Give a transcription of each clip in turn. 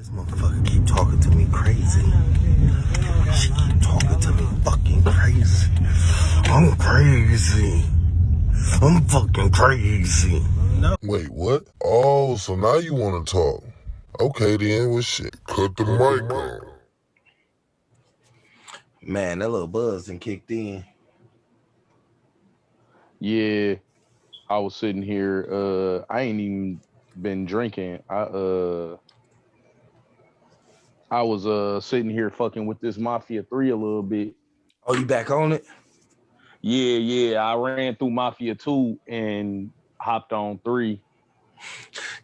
This motherfucker keep talking to me crazy. She keep talking to me fucking crazy. I'm crazy. I'm fucking crazy. No. Wait, what? Oh, so now you want to talk. Okay then, well shit, cut the mic on. Man, that little buzz done kicked in. Yeah, I was sitting here. I ain't even been drinking. I was sitting here fucking with this Mafia 3 a little bit. Oh, you back on it? Yeah. I ran through Mafia 2 and hopped on 3.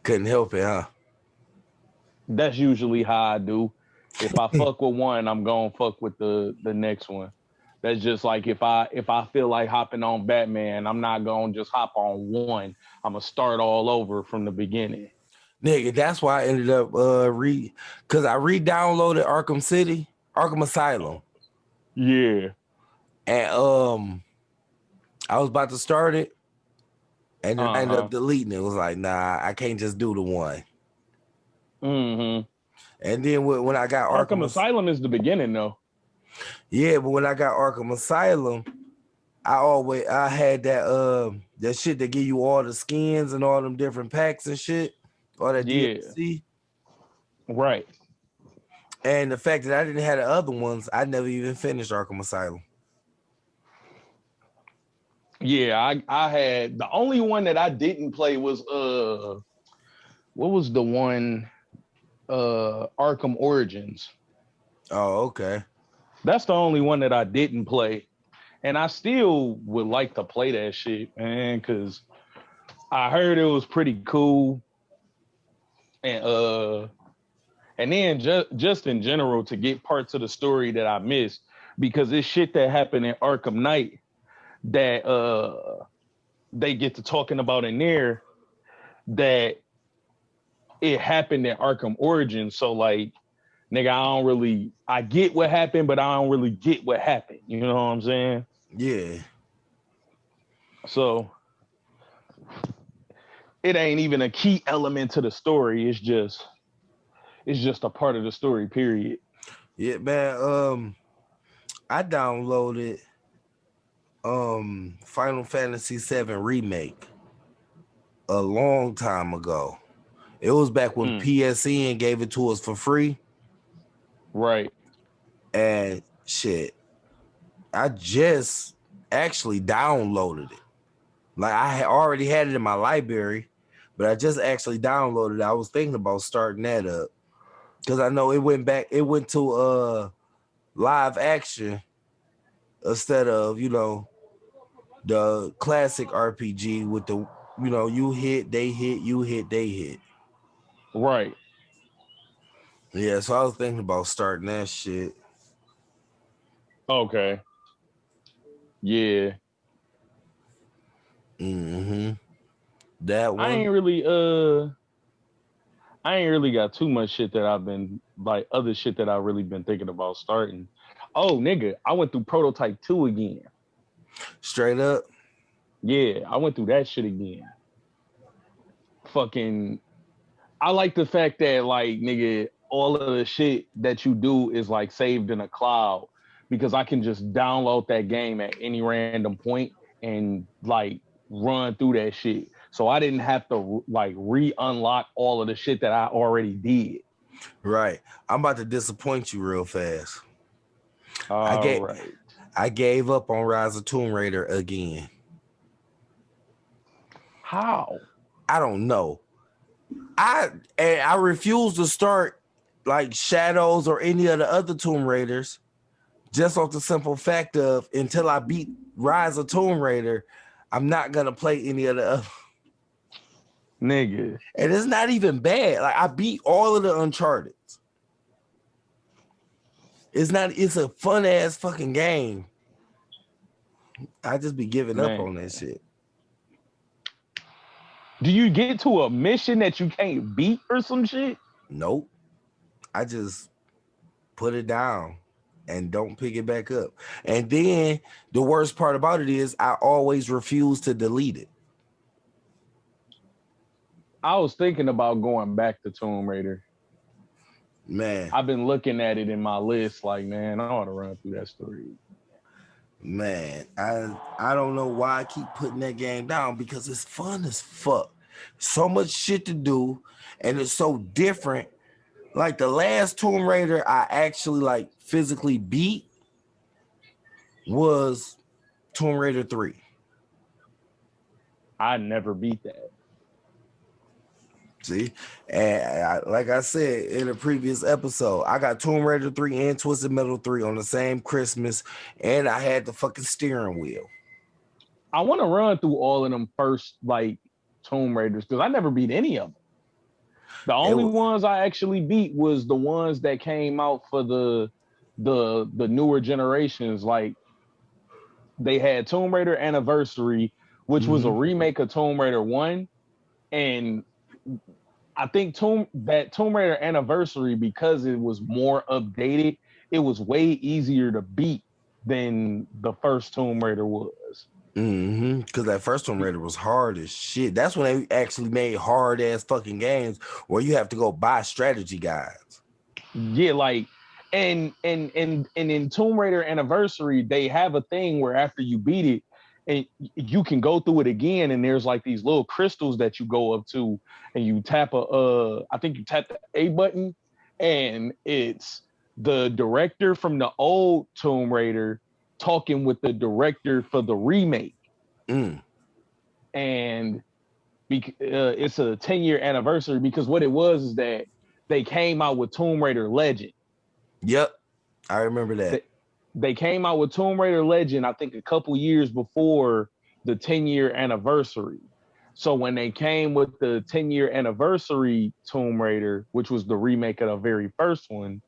Couldn't help it, huh? That's usually how I do. If I fuck with one, I'm gonna fuck with the next one. That's just like if I feel like hopping on Batman, I'm not gonna just hop on one. I'm gonna start all over from the beginning. Nigga, that's why I ended up because I re-downloaded Arkham Asylum. Yeah. And I was about to start it, and then I ended up deleting it. It was like, nah, I can't just do the one. Mm-hmm. And then when I got Arkham Asylum is the beginning though. Yeah, but when I got Arkham Asylum, I had that shit that give you all the skins and all them different packs and shit, all that DLC. Right. And the fact that I didn't have the other ones, I never even finished Arkham Asylum. Yeah, I had the only one that I didn't play was what was the one Arkham Origins. Oh, okay. That's the only one that I didn't play. And I still would like to play that shit, man, because I heard it was pretty cool. And then just in general to get parts of the story that I missed, because it's shit that happened in Arkham Knight that they get to talking about in there that it happened in Arkham Origins. So like, nigga, I get what happened, but I don't really get what happened. You know what I'm saying? Yeah. So it ain't even a key element to the story. It's just a part of the story, period. Yeah, man. I downloaded Final Fantasy VII Remake a long time ago. It was back when PSN gave it to us for free. Right. And shit, I just actually downloaded it. Like I had already had it in my library, but I just actually downloaded it. I was thinking about starting that up because I know it went to live action instead of, the classic RPG with the, you hit, they hit, you hit, they hit. Right. Yeah, so I was thinking about starting that shit. Okay. Yeah. Mm-hmm. That one. I ain't really got too much shit that I've been like other shit that I've really been thinking about starting. Oh, nigga, I went through Prototype 2 again. Straight up? Yeah, I went through that shit again. Fucking, I like the fact that like, nigga, all of the shit that you do is like saved in a cloud because I can just download that game at any random point and like run through that shit. So I didn't have to like re-unlock all of the shit that I already did. Right. I'm about to disappoint you real fast. Right. I gave up on Rise of Tomb Raider again. How? I don't know. I refuse to start like Shadows or any of the other Tomb Raiders just off the simple fact of until I beat Rise of Tomb Raider, I'm not gonna play any of the other. Nigga. And it's not even bad. Like I beat all of the Uncharted. It's a fun ass fucking game. I just be giving up on that shit. Do you get to a mission that you can't beat or some shit? Nope. I just put it down and don't pick it back up. And then the worst part about it is I always refuse to delete it. I was thinking about going back to Tomb Raider. Man, I've been looking at it in my list, like, man, I ought to run through that story. man, I don't know why I keep putting that game down because it's fun as fuck. So much shit to do, and it's so different. Like the last Tomb Raider I actually like physically beat was Tomb Raider 3. I never beat that. See, and like I said in a previous episode, I got Tomb Raider 3 and Twisted Metal 3 on the same Christmas, and I had the fucking steering wheel. I want to run through all of them first, like Tomb Raiders, because I never beat any of them. The only ones I actually beat was the ones that came out for the newer generations. Like they had Tomb Raider Anniversary, which was a remake of Tomb Raider 1, and I think Tomb Raider Anniversary, because it was more updated, it was way easier to beat than the first Tomb Raider was. Because that first Tomb Raider was hard as shit. That's when they actually made hard ass fucking games where you have to go buy strategy guides. Yeah, like and in Tomb Raider Anniversary, they have a thing where after you beat it, and you can go through it again, and there's like these little crystals that you go up to, and you tap I think you tap the A button, and it's the director from the old Tomb Raider talking with the director for the remake. And it's a 10-year anniversary, because what it was is that they came out with Tomb Raider Legend. Yep, I remember that. They came out with Tomb Raider Legend, I think a couple years before the 10-year anniversary. So when they came with the 10-year anniversary Tomb Raider, which was the remake of the very first one,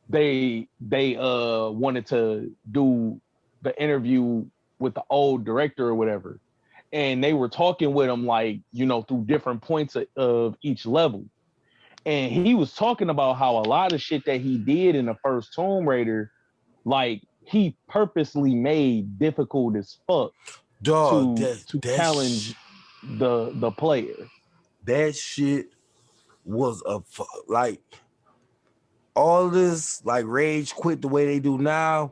they wanted to do the interview with the old director or whatever. And they were talking with him, like, you know, through different points of each level. And he was talking about how a lot of shit that he did in the first Tomb Raider, like, he purposely made difficult as fuck to challenge the player. That shit was like all this like rage quit the way they do now.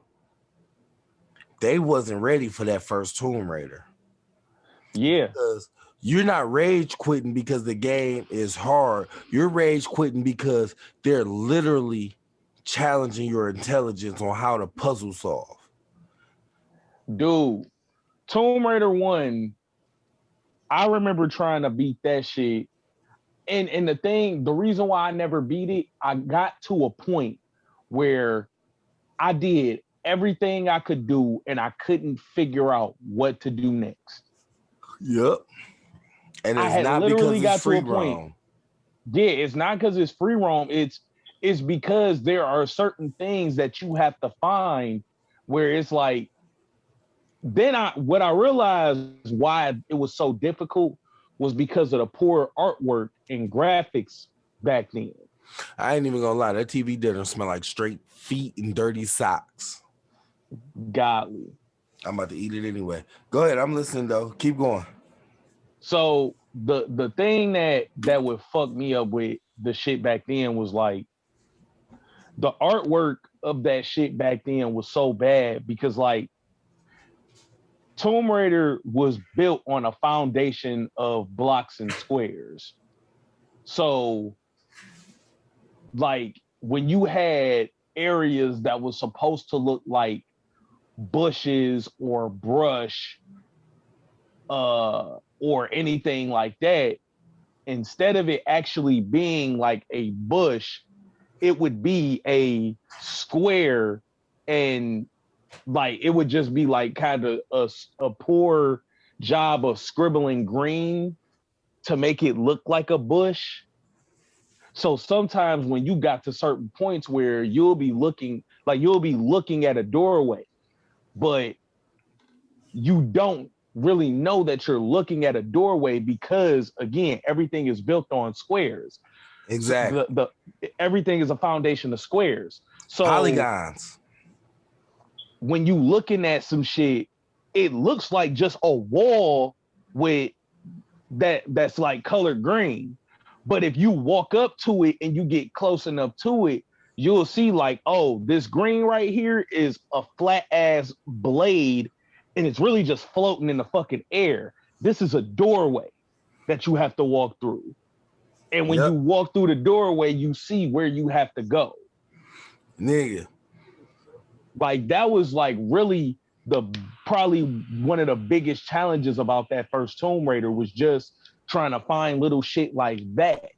They wasn't ready for that first Tomb Raider. Yeah. Because you're not rage quitting because the game is hard. You're rage quitting because they're literally challenging your intelligence on how to puzzle solve. Dude, Tomb Raider 1, I remember trying to beat that shit. And the reason why I never beat it, I got to a point where I did everything I could do and I couldn't figure out what to do next. Yep. And it's not because it's free roam. Yeah, it's not because it's free roam. It's because there are certain things that you have to find where it's like, what I realized why it was so difficult was because of the poor artwork and graphics back then. I ain't even gonna lie, that TV didn't smell like straight feet and dirty socks. Godly. I'm about to eat it anyway. Go ahead, I'm listening though. Keep going. So the thing that would fuck me up with the shit back then was like the artwork of that shit back then was so bad, because like Tomb Raider was built on a foundation of blocks and squares. So like when you had areas that was supposed to look like bushes or brush or anything like that, instead of it actually being like a bush, it would be a square, and like it would just be like kind of a poor job of scribbling green to make it look like a bush. So sometimes when you got to certain points where you'll be looking at a doorway, but you don't really know that you're looking at a doorway because, again, everything is built on squares. Exactly. Everything is a foundation of squares. So polygons. When you looking at some shit, it looks like just a wall with that's like colored green. But if you walk up to it and you get close enough to it, you'll see like, oh, this green right here is a flat ass blade and it's really just floating in the fucking air. This is a doorway that you have to walk through. And when you Yep. walk through the doorway, you see where you have to go. Nigga. Like that was like really probably one of the biggest challenges about that first Tomb Raider was just trying to find little shit like that.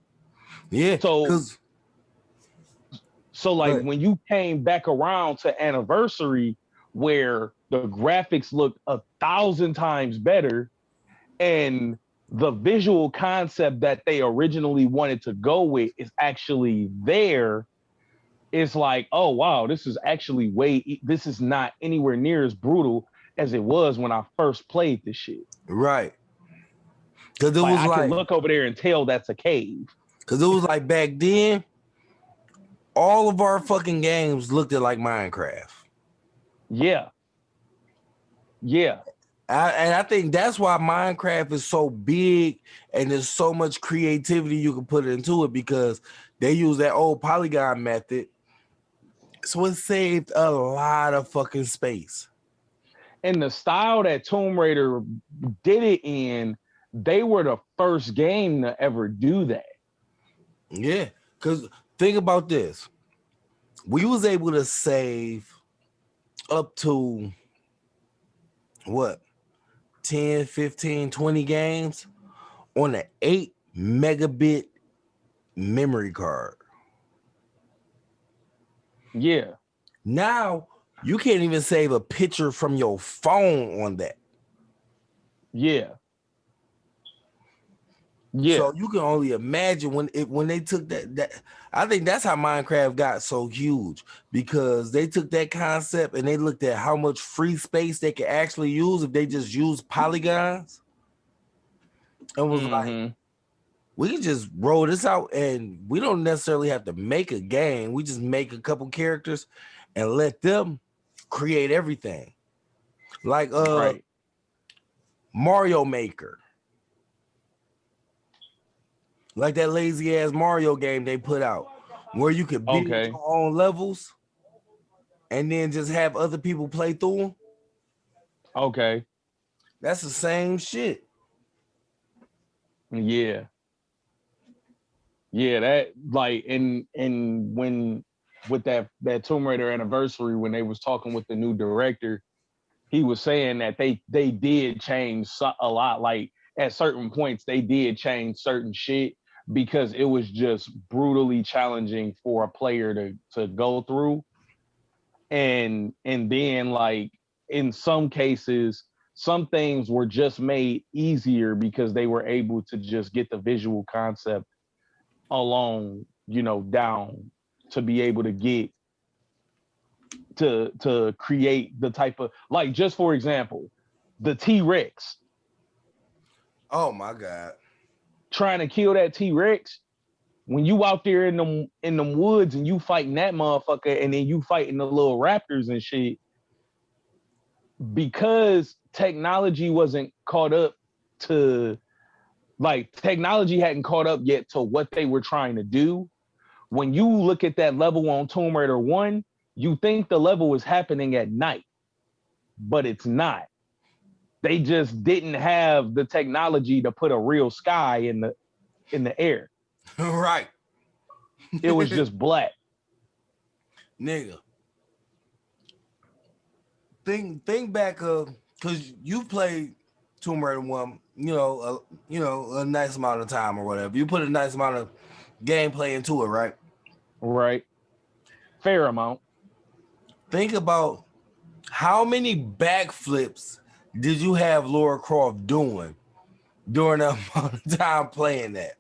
Yeah, So because like when you came back around to Anniversary where the graphics looked 1,000 times better and the visual concept that they originally wanted to go with is actually there, it's like, oh wow, this is actually this is not anywhere near as brutal as it was when I first played this shit. right. Because it Like was I can like, look over there and tell that's a cave. because it was like back then, all of our fucking games looked like Minecraft. Yeah. Yeah. And I think that's why Minecraft is so big and there's so much creativity you can put into it because they use that old polygon method. So it saved a lot of fucking space. And the style that Tomb Raider did it in, they were the first game to ever do that. Yeah, because think about this. We was able to save up to what? 10, 15, 20 games on an 8 megabit memory card. Yeah. Now you can't even save a picture from your phone on that. Yeah. Yeah. So you can only imagine when they took that I think that's how Minecraft got so huge because they took that concept and they looked at how much free space they could actually use if they just use polygons and was like, we can just roll this out and we don't necessarily have to make a game. We just make a couple characters and let them create everything. Like right. Mario Maker. Like that lazy ass Mario game they put out where you could build your own levels and then just have other people play through them. Okay. That's the same shit. Yeah. Yeah, that like and when with that Tomb Raider Anniversary when they was talking with the new director, he was saying that they did change a lot. Like at certain points, they did change certain shit because it was just brutally challenging for a player to go through. And then like in some cases, some things were just made easier because they were able to just get the visual concept alone, down to be able to get to create the type of like just for example, the T-Rex. Oh my God. Trying to kill that T-Rex, when you out there in them woods and you fighting that motherfucker and then you fighting the little raptors and shit, because technology wasn't caught up to like technology hadn't caught up yet to what they were trying to do. When you look at that level on Tomb Raider 1, you think the level is happening at night, but it's not. They just didn't have the technology to put a real sky in the air. Right. It was just black. Nigga. Think back because you played Tomb Raider 1, a nice amount of time or whatever. You put a nice amount of gameplay into it, right? Right. Fair amount. Think about how many backflips did you have Lara Croft doing during that amount of time playing that?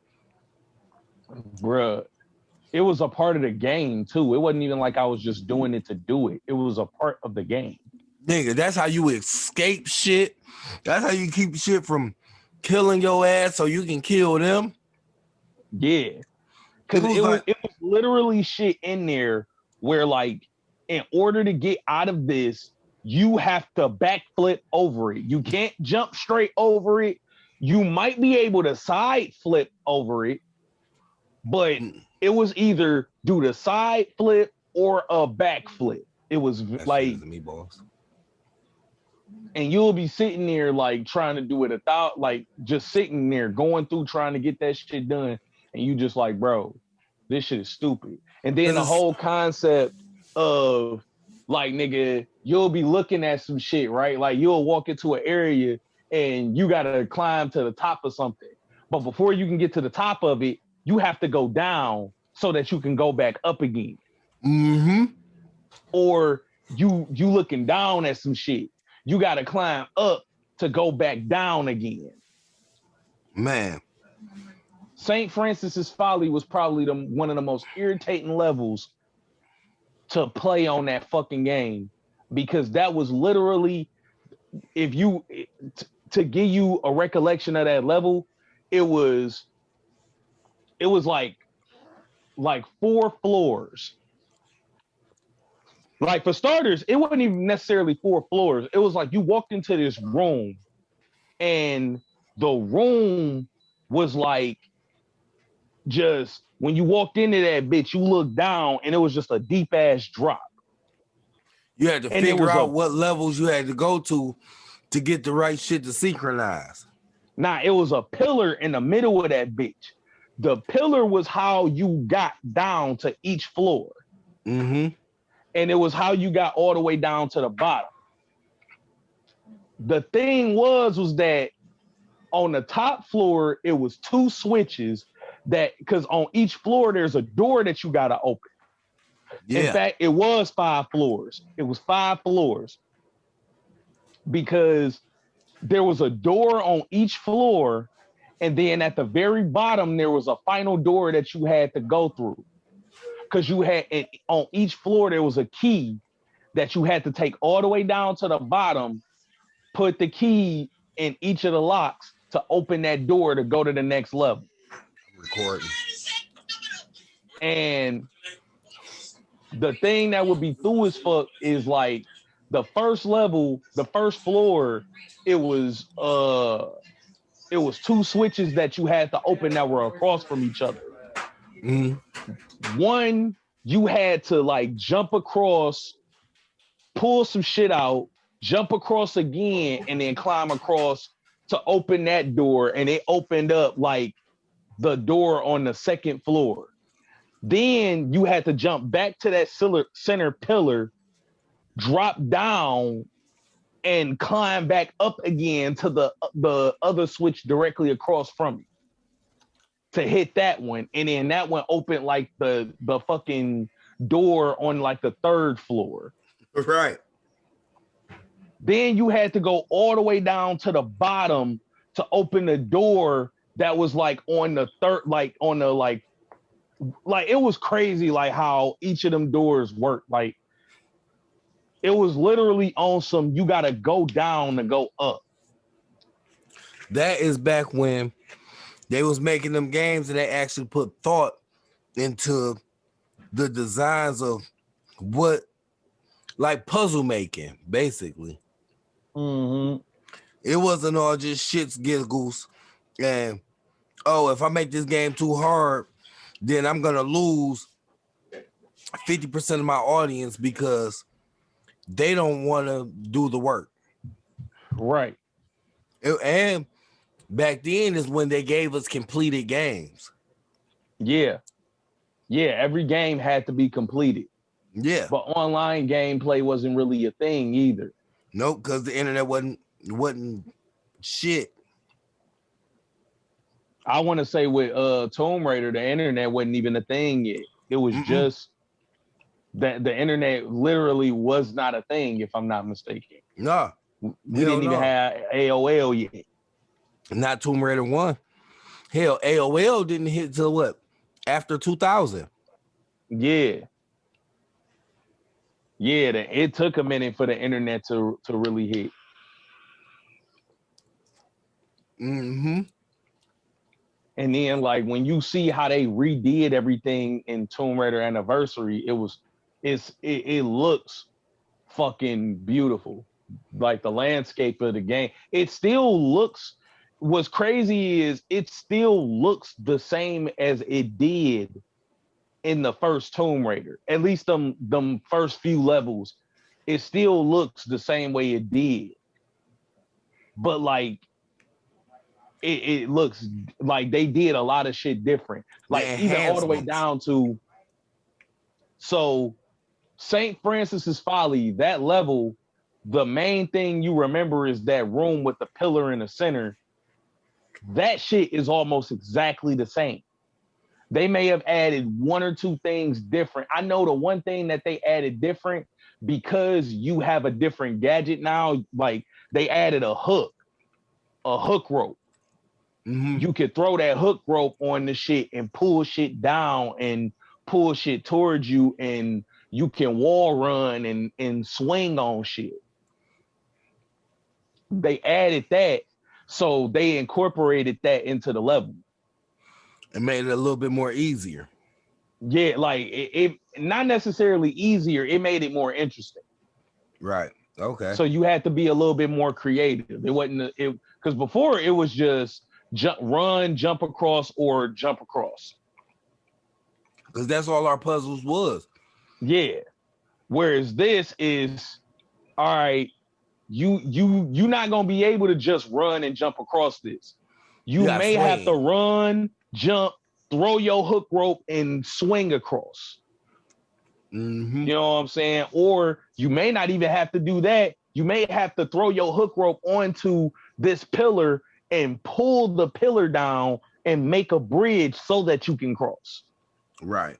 Bruh, it was a part of the game too. It wasn't even like I was just doing it to do it. It was a part of the game. Nigga, that's how you escape shit. That's how you keep shit from killing your ass so you can kill them. Yeah. Because it was literally shit in there where like in order to get out of this, you have to backflip over it. You can't jump straight over it. You might be able to side flip over it, but it was either do the side flip or a back flip. It was That like, shit is meatballs. and you'll be sitting there like trying to do it without, like just sitting there going through trying to get that shit done, and you just like, bro, this shit is stupid. And then the whole concept of like, nigga, you'll be looking at some shit, right? Like you'll walk into an area and you gotta climb to the top of something, but before you can get to the top of it, you have to go down so that you can go back up again. Mm-hmm. Or you looking down at some shit, you got to climb up to go back down again. Man, St. Francis's Folly was probably one of the most irritating levels to play on that fucking game, because that was literally, if you to give you a recollection of that level, it was like 4 floors. Like for starters, it wasn't even necessarily 4 floors. It was like you walked into this room and the room was like, just when you walked into that bitch, you looked down and it was just a deep ass drop. you had to And figure out what levels you had to go to get the right shit to synchronize. Nah, it was a pillar in the middle of that bitch. The pillar was how you got down to each floor. Mm-hmm. And it was how you got all the way down to the bottom. The thing was that on the top floor, it was 2 switches that, because on each floor, there's a door that you got to open. Yeah. In fact, it was 5 floors. It was 5 floors because there was a door on each floor. And then at the very bottom, there was a final door that you had to go through. Because you had, on each floor, there was a key that you had to take all the way down to the bottom, put the key in each of the locks to open that door to go to the next level. Recording. And the thing that would be through as fuck is like the first level, the first floor, it was 2 switches that you had to open that were across from each other. Mm-hmm. One, you had to like jump across, pull some shit out, jump across again, and then climb across to open that door. And it opened up like the door on the second floor. Then you had to jump back to that center pillar, drop down, and climb back up again to the other switch directly across from you to hit that one. And then that one opened like the fucking door on like the 3rd floor. Right. Then you had to go all the way down to the bottom to open the door that was like on the 3rd, like on the like it was crazy, like how each of them doors worked. Like it was literally on some, you gotta go down to go up. That is back when they was making them games and they actually put thought into the designs of what, like puzzle making, basically. Mm-hmm. It wasn't all just shits, giggles, and if I make this game too hard, then I'm gonna lose 50% of my audience because they don't want to do the work. Right. And back then is when they gave us completed games. Yeah. Yeah, every game had to be completed. Yeah. But online gameplay wasn't really a thing either. Nope, because the internet wasn't shit. I want to say with Tomb Raider, the internet wasn't even a thing yet. It was just that the internet literally was not a thing, if I'm not mistaken. No. We didn't even have AOL yet. Not Tomb Raider 1. Hell, AOL didn't hit till what? After 2000. Yeah. Yeah, it took a minute for the internet to really hit. Mm-hmm. And then, like, when you see how they redid everything in Tomb Raider Anniversary, it looks fucking beautiful. Like the landscape of the game, it still looks, what's crazy is it still looks the same as it did in the first Tomb Raider. At least them first few levels, it still looks the same way it did. But like it looks like they did a lot of shit different. The Like even all the way enhancements. down to so St. Francis's Folly, that level, the main thing you remember is that room with the pillar in the center. That shit is almost exactly the same. They may have added one or two things different. I know the one thing that they added different because you have a different gadget now. Like they added a hook rope. Mm-hmm. You could throw that hook rope on the shit and pull shit down and pull shit towards you, and you can wall run and swing on shit. They added that, so they incorporated that into the level. It made it a little bit more easier. Yeah, like it not necessarily easier. It made it more interesting. Right. Okay. So you had to be a little bit more creative. It wasn't it because before it was just run, jump across, or jump across. Because that's all our puzzles was. Yeah. Whereas this is all right. You're not gonna be able to just run and jump across this. You got may have to swing. run, jump, throw your hook rope, and swing across. Mm-hmm. You know what I'm saying? Or you may not even have to do that. You may have to throw your hook rope onto this pillar and pull the pillar down and make a bridge so that you can cross. Right.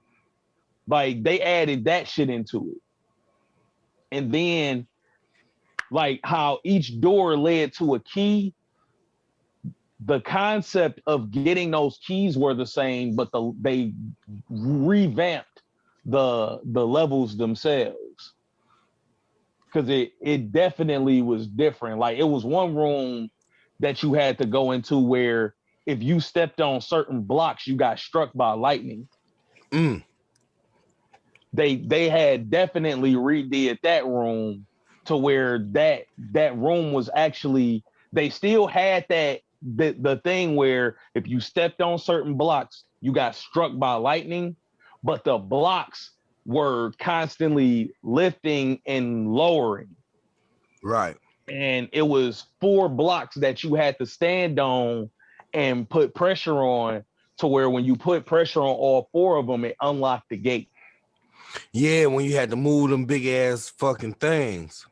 Like they added that shit into it. And then like how each door led to a key, the concept of getting those keys were the same, but they revamped the levels themselves. Because it definitely was different. Like it was one room that you had to go into where if you stepped on certain blocks, you got struck by lightning. Mm. They had definitely redid that room to where that room was actually they still had the thing where if you stepped on certain blocks, you got struck by lightning, but the blocks were constantly lifting and lowering. Right. And it was 4 blocks that you had to stand on and put pressure on to where when you put pressure on all 4 of them, it unlocked the gate. Yeah, when you had to move them big ass fucking things.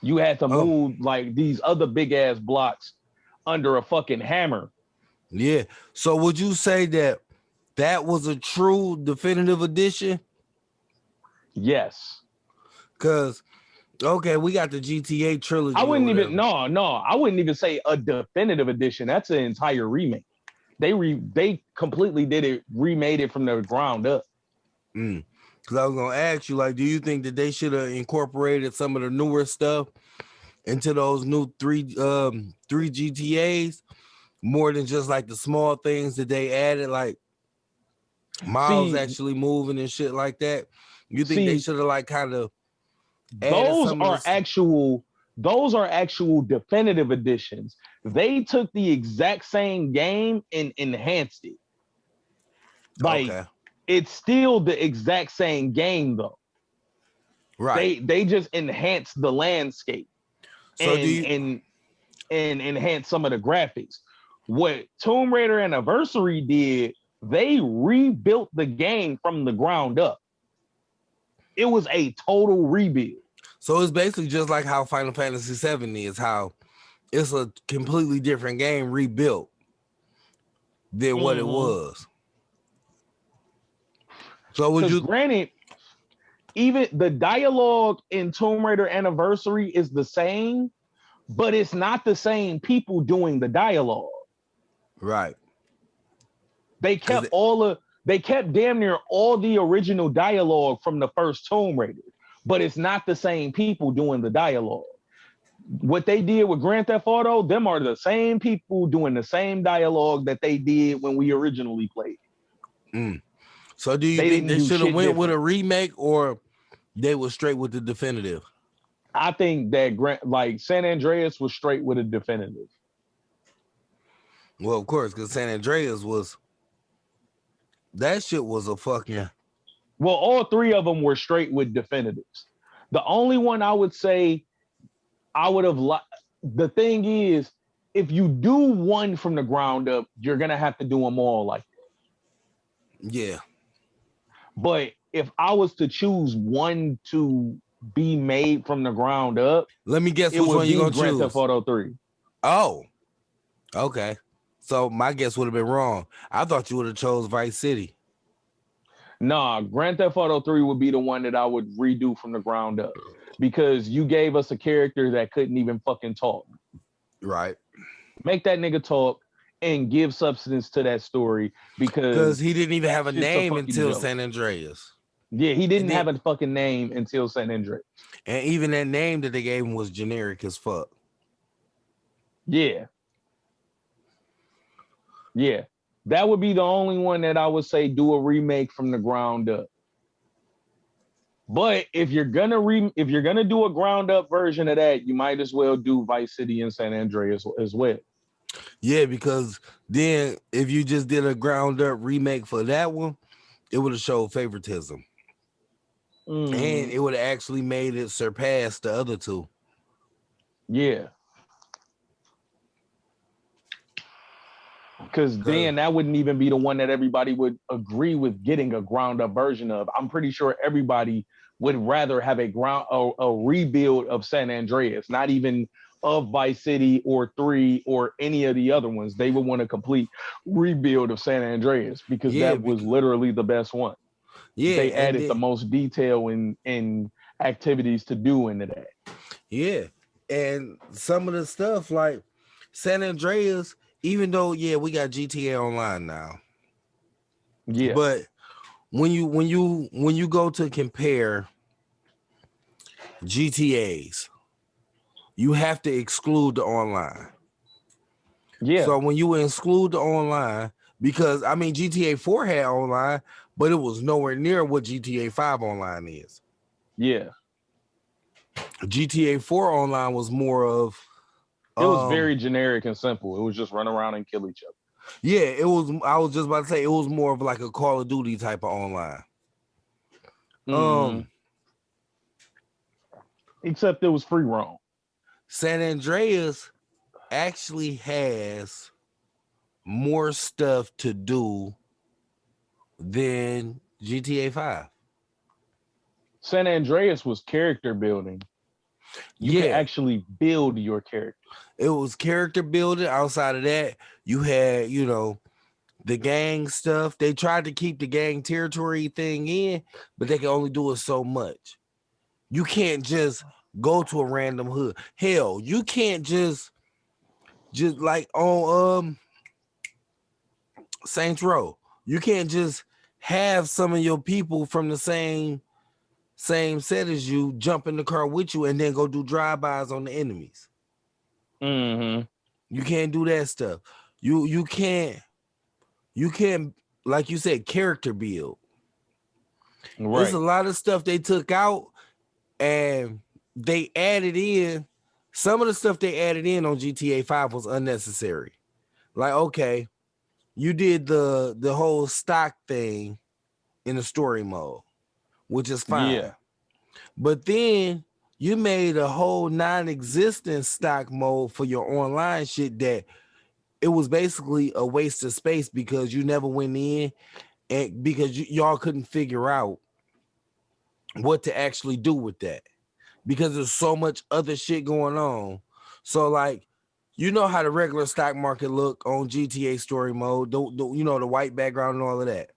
You had to Oh, move like these other big ass blocks under a fucking hammer. yeah. So would you say that that was a true definitive edition? Yes. Because, okay, we got the GTA I trilogy or wouldn't even whatever. I wouldn't even say a definitive edition. That's an entire remake. They completely did it, remade it from the ground up. Because I was going to ask you, like, do you think that they should have incorporated some of the newer stuff into those new three GTAs more than just like the small things that they added, like miles See, actually moving and shit like that? You think they see, should have like kind of added those some of are this? actual definitive editions. They took the exact same game and enhanced it. Like Okay, it's still the exact same game though. right. They just enhanced the landscape So do and you? enhance some of the graphics. What Tomb Raider Anniversary did, they rebuilt the game from the ground up. It was a total rebuild. So it's basically just like how Final Fantasy VII is, how it's a completely different game rebuilt than what it was. So would Because you? granted, even the dialogue in Tomb Raider Anniversary is the same, but it's not the same people doing the dialogue. Right. They kept they kept damn near all the original dialogue from the first Tomb Raider, but it's not the same people doing the dialogue. What they did with Grand Theft Auto, them are the same people doing the same dialogue that they did when we originally played. So do you They think didn't they do should have shit went with different. a remake, or they were straight with the definitive? I think that like San Andreas was straight with a definitive. Well, of course, because San Andreas was that shit was a fucking Well, all three of them were straight with definitives. The only one I would say I would have the thing is, if you do one from the ground up, you're gonna have to do them all like that. yeah. But if I was to choose one to be made from the ground up, Let me guess it which would one you be gonna Grand Theft choose. Auto 3. Oh, okay. So my guess would have been wrong. I thought you would have chose Vice City. Nah, Grand Theft Auto 3 would be the one that I would redo from the ground up because you gave us a character that couldn't even fucking talk. Right. Make that nigga talk and give substance to that story Because because he didn't even that have a shit's a name fucking until joke. San Andreas. Yeah, he And didn't then, have a fucking name until San Andreas. and even that name that they gave him was generic as fuck. Yeah. Yeah. That would be the only one that I would say do a remake from the ground up. But if you're gonna do a ground up version of that, you might as well do Vice City and San Andreas as well. Yeah, because then if you just did a ground up remake for that one, it would have showed favoritism. And it would have actually made it surpass the other two. Yeah. Because then that wouldn't even be the one that everybody would agree with getting a ground up version of. I'm pretty sure everybody would rather have a rebuild of San Andreas, not even of Vice City or 3 or any of the other ones. They would want a complete rebuild of San Andreas because Yeah, that was literally the best one. yeah, They and added the then, most detail and activities to do into that. yeah, and some of the stuff like San Andreas, even though we got GTA Online now, Yeah. but when you go to compare GTAs, you have to exclude the online. Yeah. So when you exclude the online, because I mean GTA 4 had online, but it was nowhere near what GTA 5 online is. Yeah. GTA 4 online was more of It was very generic and simple. It was just run around and kill each other. yeah, it was. I was just about to say it was more of like a Call of Duty type of online. Except it was free roam. San Andreas actually has more stuff to do than GTA 5. San Andreas was character building. You could actually build your character. It was character building. Outside of that, you had, the gang stuff. They tried to keep the gang territory thing in, but they can only do it so much. You can't just go to a random hood. Hell, you can't just like on Saints Row. You can't just have some of your people from the same set as you jump in the car with you and then go do drive-bys on the enemies. You can't do that stuff. You can't like you said character build. Right. There's a lot of stuff they took out and they added in. Some of the stuff they added in on GTA 5 was unnecessary. Like, okay, you did the whole stock thing in the story mode, which is fine. Yeah. But then you made a whole non-existent stock mode for your online shit that it was basically a waste of space because you never went in and because y'all couldn't figure out what to actually do with that because there's so much other shit going on. So like, you know how the regular stock market look on GTA story mode, the white background and all of that.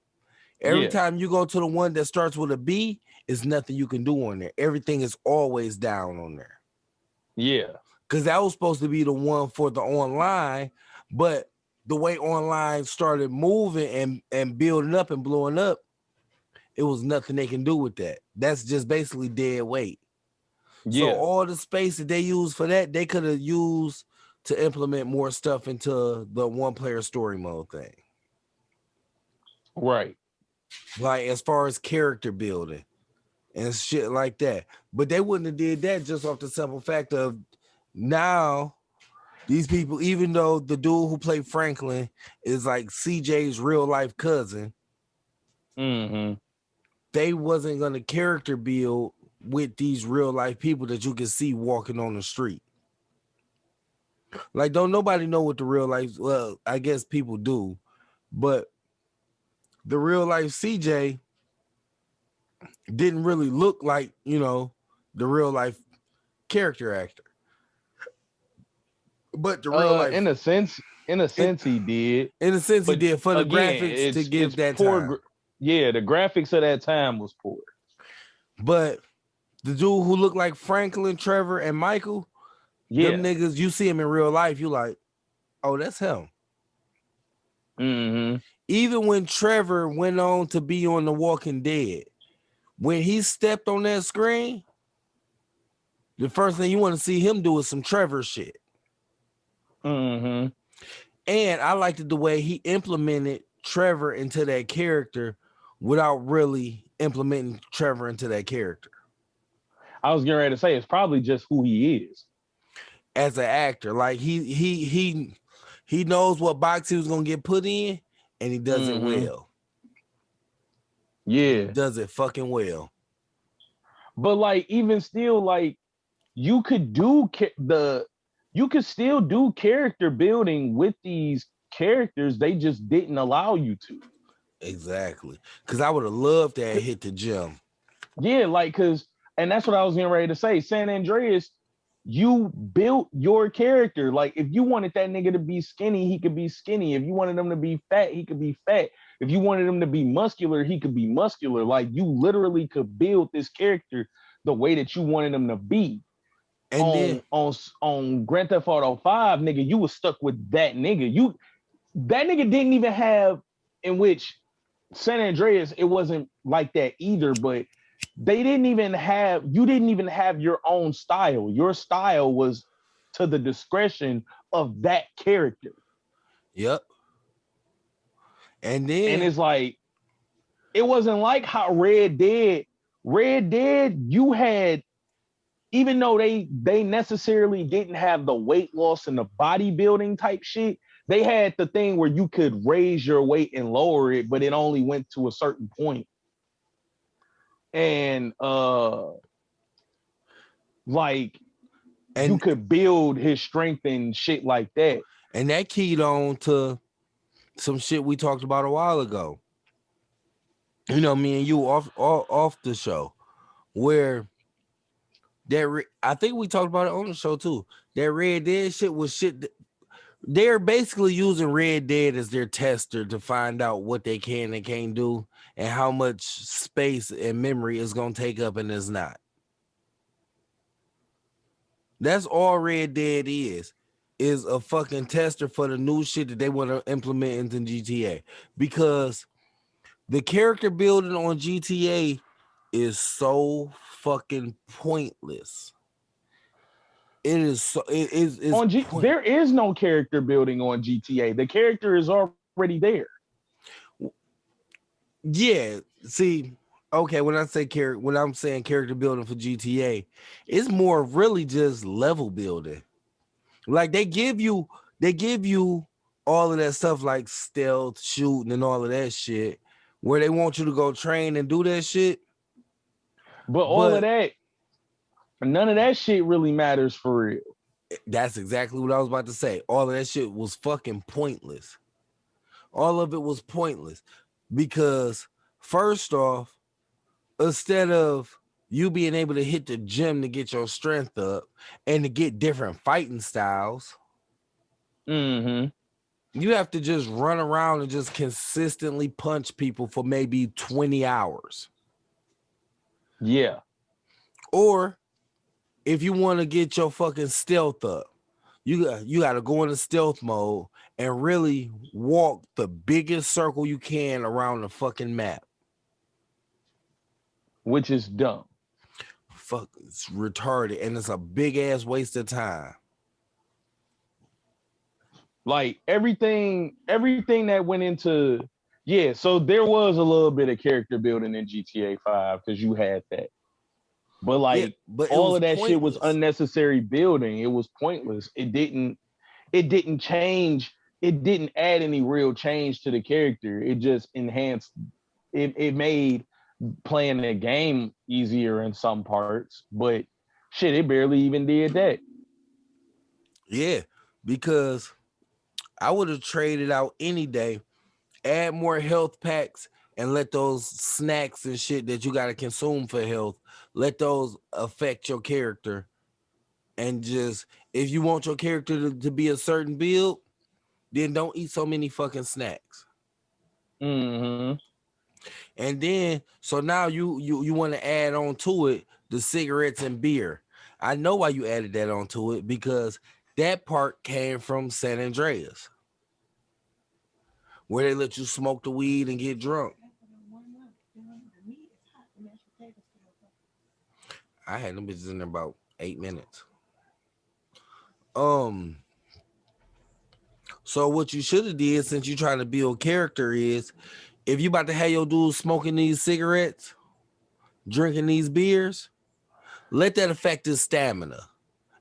Every time you go to the one that starts with a B, it's nothing you can do on there. Everything is always down on there. Yeah. Because that was supposed to be the one for the online, but the way online started moving and building up and blowing up, it was nothing they can do with that. That's just basically dead weight. Yeah. So all the space that they use for that, they could have used to implement more stuff into the one-player story mode thing. Right. Like as far as character building and shit like that. But they wouldn't have did that just off the simple fact of now These people, even though the dude who played Franklin is like CJ's real life cousin, they wasn't gonna character build with these real life people that you can see walking on the street. Like, don't nobody know what the real life. Well, I guess people do, but the real life CJ didn't really look like the real life character actor. But the real life, In a sense, he did. in a sense, he But did for the again, graphics to give it's that poor. time. Yeah, the graphics of that time was poor. But the dude who looked like Franklin, Trevor, and Michael, them niggas, you see him in real life, you like, oh, that's him. Even when Trevor went on to be on The Walking Dead, when he stepped on that screen, the first thing you want to see him do is some Trevor shit. And I liked the way he implemented Trevor into that character without really implementing Trevor into that character. I was getting ready to say it's probably just who he is as an actor. Like he knows what box he was gonna get put in, and he does it well. Yeah, he does it fucking well. But like, even still, like, you could still do character building with these characters. They just didn't allow you to. Exactly, because I would have loved to have hit the gym. Yeah, like, and that's what I was getting ready to say. San Andreas, you built your character. Like, if you wanted that nigga to be skinny, he could be skinny. If you wanted him to be fat, he could be fat. If you wanted him to be muscular, he could be muscular. Like, you literally could build this character the way that you wanted him to be. And on Grand Theft Auto 5, nigga, you was stuck with that nigga. That nigga didn't even have, in which San Andreas, it wasn't like that either, but you didn't even have your own style. Your style was to the discretion of that character. Yep. And it's like, it wasn't like how Red Dead, you had, even though they necessarily didn't have the weight loss and the bodybuilding type shit, they had the thing where you could raise your weight and lower it, but it only went to a certain point. And you could build his strength and shit like that. And that keyed on to some shit we talked about a while ago. You know, me and you off the show, where I think we talked about it on the show too. That Red Dead shit was shit. They're basically using Red Dead as their tester to find out what they can and can't do, and how much space and memory is going to take up and is not. That's all Red Dead is a fucking tester for the new shit that they want to implement into GTA. Because the character building on GTA is so fucking pointless. It is so there is no character building on GTA. The character is already there. Yeah, see, okay, when I'm saying character building for GTA, it's more really just level building. Like, they give you all of that stuff, like stealth, shooting, and all of that shit, where they want you to go train and do that shit. But all of that, none of that shit really matters for real. That's exactly what I was about to say. All of that shit was fucking pointless. All of it was pointless. Because, first off, instead of you being able to hit the gym to get your strength up and to get different fighting styles, you have to just run around and just consistently punch people for maybe 20 hours. Yeah. Or if you want to get your fucking stealth up, you got to go into stealth mode and really walk the biggest circle you can around the fucking map. Which is dumb. Fuck, it's retarded, and it's a big ass waste of time. Like, everything that went into, so there was a little bit of character building in GTA 5 because you had that. But all of that pointless shit was unnecessary building. It was pointless. It didn't it didn't change. It didn't add any real change to the character. It just enhanced. It made playing the game easier in some parts, but shit, it barely even did that. Yeah, because I would have traded out any day, add more health packs, and let those snacks and shit that you got to consume for health, let those affect your character. And just, if you want your character to be a certain build, then don't eat so many fucking snacks. Mm-hmm. And then, so now you want to add on to it the cigarettes and beer. I know why you added that onto it, because that part came from San Andreas, where they let you smoke the weed and get drunk. I had them bitches in there about 8 minutes. Um, so what you should have did, since you trying to build character, is if you about to have your dude smoking these cigarettes, drinking these beers, let that affect his stamina.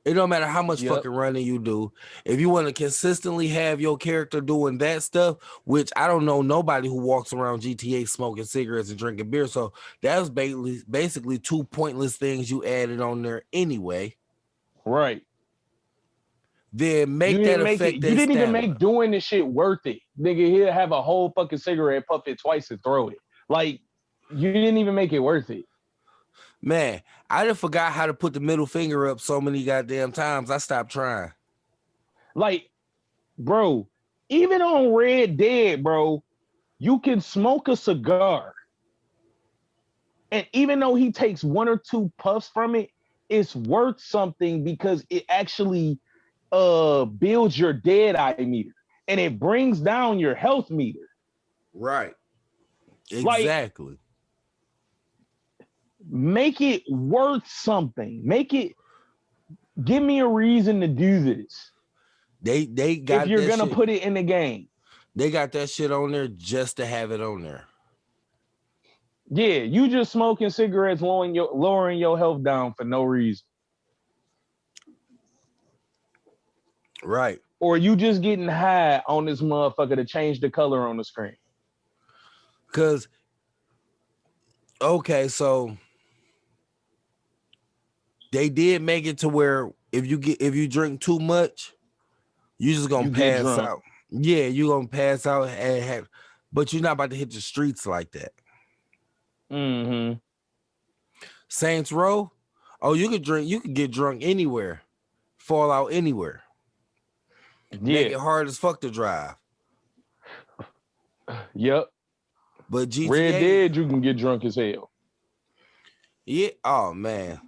It don't matter how much Yep. fucking running you do. If you want to consistently have your character doing that stuff, which I don't know nobody who walks around GTA smoking cigarettes and drinking beer. So that was basically two pointless things you added on there anyway. Right. Then You make that didn't make it. affect You their didn't even stamina. make doing this shit worth it, nigga. He'll have a whole fucking cigarette, puff it twice, and throw it. Like you didn't even make it worth it. Man, I done forgot how to put the middle finger up so many goddamn times. I stopped trying. Like, bro, even on Red Dead, bro, you can smoke a cigar, and even though he takes one or two puffs from it, it's worth something because it actually builds your dead eye meter and it brings down your health meter. Right. Like, Exactly. make it worth something. Make it give me a reason to do this. They If got you're that gonna shit. put it in the game. They got that shit on there just to have it on there. Yeah, you just smoking cigarettes, lowering your health down for no reason. Right. Or you just getting high on this motherfucker to change the color on the screen. Cause okay, so they did make it to where if you drink too much, you just gonna You get pass drunk. out. Yeah, you gonna pass out and have, but you're not about to hit the streets like that. Mm-hmm. Saints Row, oh, you could get drunk anywhere, fall out anywhere, make Yeah. it hard as fuck to drive. Yep. But Red GTA, Dead, you can get drunk as hell. yeah, oh man.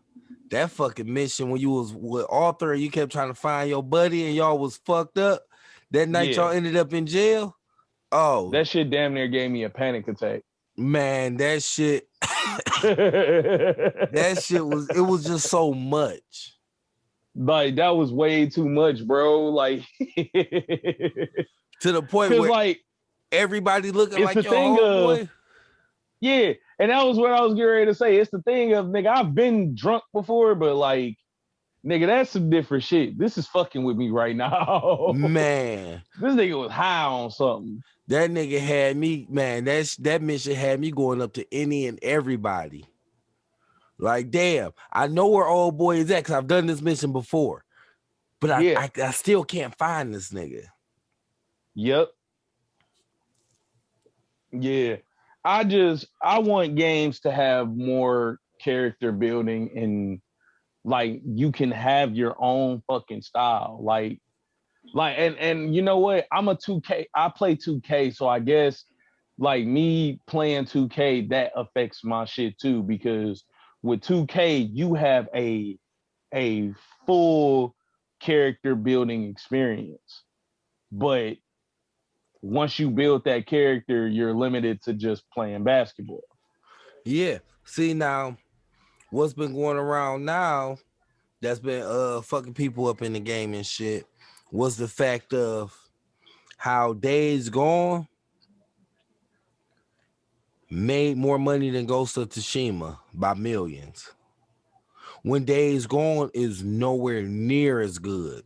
That fucking mission when you was with Arthur and you kept trying to find your buddy and y'all was fucked up. That night Yeah. y'all ended up in jail. Oh That shit damn near gave me a panic attack. man, that shit it was just so much. Like that was way too much, bro. Like To the point cause where like everybody looking it's like the your thing of homeboy. yeah, and that was what I was getting ready to say. It's the thing of nigga, I've been drunk before, but like nigga, that's some different shit. This is fucking with me right now. Man, This nigga was high on something. that nigga had me, man. That mission had me going up to any and everybody. Like, damn, I know where old boy is at because I've done this mission before. But Yeah. I still can't find this nigga. Yep. Yeah. I want games to have more character building and like you can have your own fucking style. And you know what? I'm a 2K. I play 2K, so I guess like me playing 2K that affects my shit too because with 2K you have a full character building experience. But once you build that character, you're limited to just playing basketball. Yeah. See now, what's been going around now that's been fucking people up in the game and shit was the fact of how Days Gone made more money than Ghost of Tsushima by millions. When Days Gone is nowhere near as good.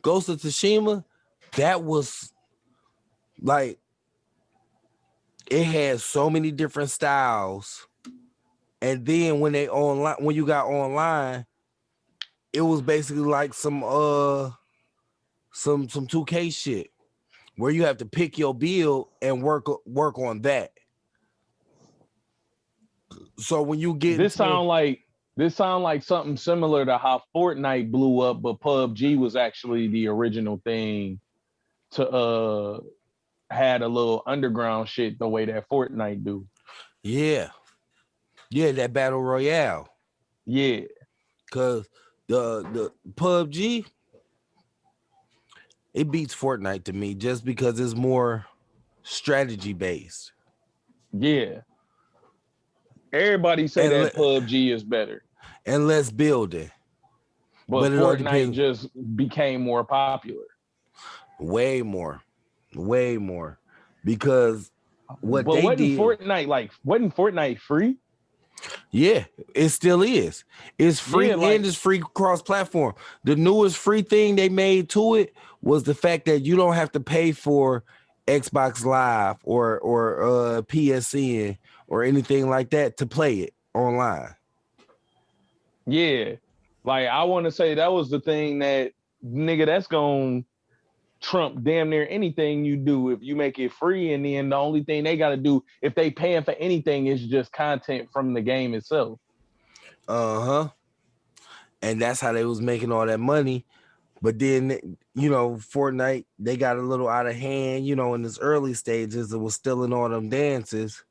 Ghost of Tsushima, that was like it had so many different styles. And then when you got online, it was basically like some 2K shit where you have to pick your build and work on that. So when you get This into sound like something similar to how Fortnite blew up, but PUBG was actually the original thing to had a little underground shit the way that Fortnite do. yeah, that battle royale. Yeah. Cause the PUBG, it beats Fortnite to me just because it's more strategy based. Yeah. Everybody say And that PUBG is better, less building. but But it all Fortnite depends. just became more popular. Way more. Because what But they did, wasn't Fortnite free? yeah, it still is. It's free Yeah, and it's free cross platform. The newest free thing they made to it was the fact that you don't have to pay for Xbox Live or PSN or anything like that to play it online. yeah. Like I want to say that was the thing that nigga that's going to trump damn near anything you do if you make it free, and then the only thing they got to do if they paying for anything is just content from the game itself. Uh-huh. And that's how they was making all that money. But then, Fortnite, they got a little out of hand, in its early stages. It was stealing all them dances.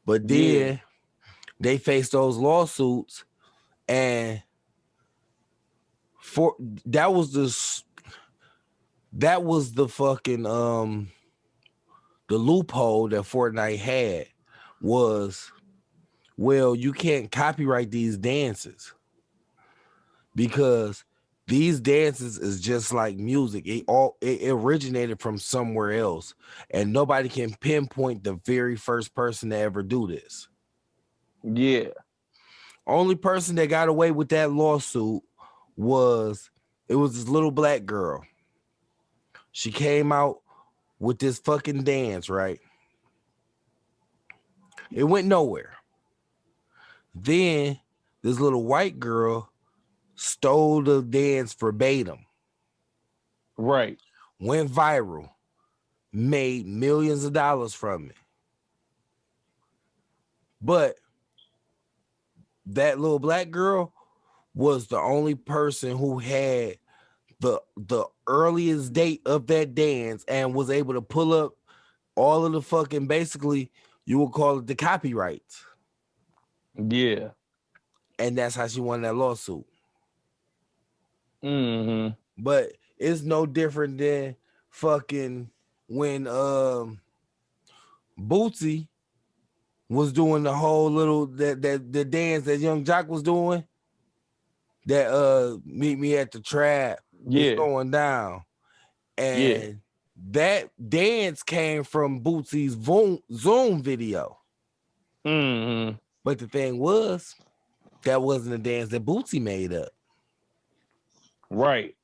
But Yeah. then they faced those lawsuits, and for that was the fucking the loophole that Fortnite had was, well, you can't copyright these dances because these dances is just like music. It originated from somewhere else, and nobody can pinpoint the very first person to ever do this. Yeah. Only person that got away with that lawsuit was this little black girl. She came out with this fucking dance, right? It went nowhere. Then this little white girl stole the dance verbatim, Right. went viral, made millions of dollars from it. But that little black girl was the only person who had the earliest date of that dance and was able to pull up all of the fucking, basically you would call it the copyrights. Yeah. And that's how she won that lawsuit. Mm-hmm. But it's no different than fucking when Bootsy was doing the whole little that the dance that Young Jock was doing. That meet me at the trap. It's Yeah. going down. Yeah. And that dance came from Bootsy's Zoom video. Mm-hmm. But the thing was, that wasn't a dance that Bootsy made up. Right.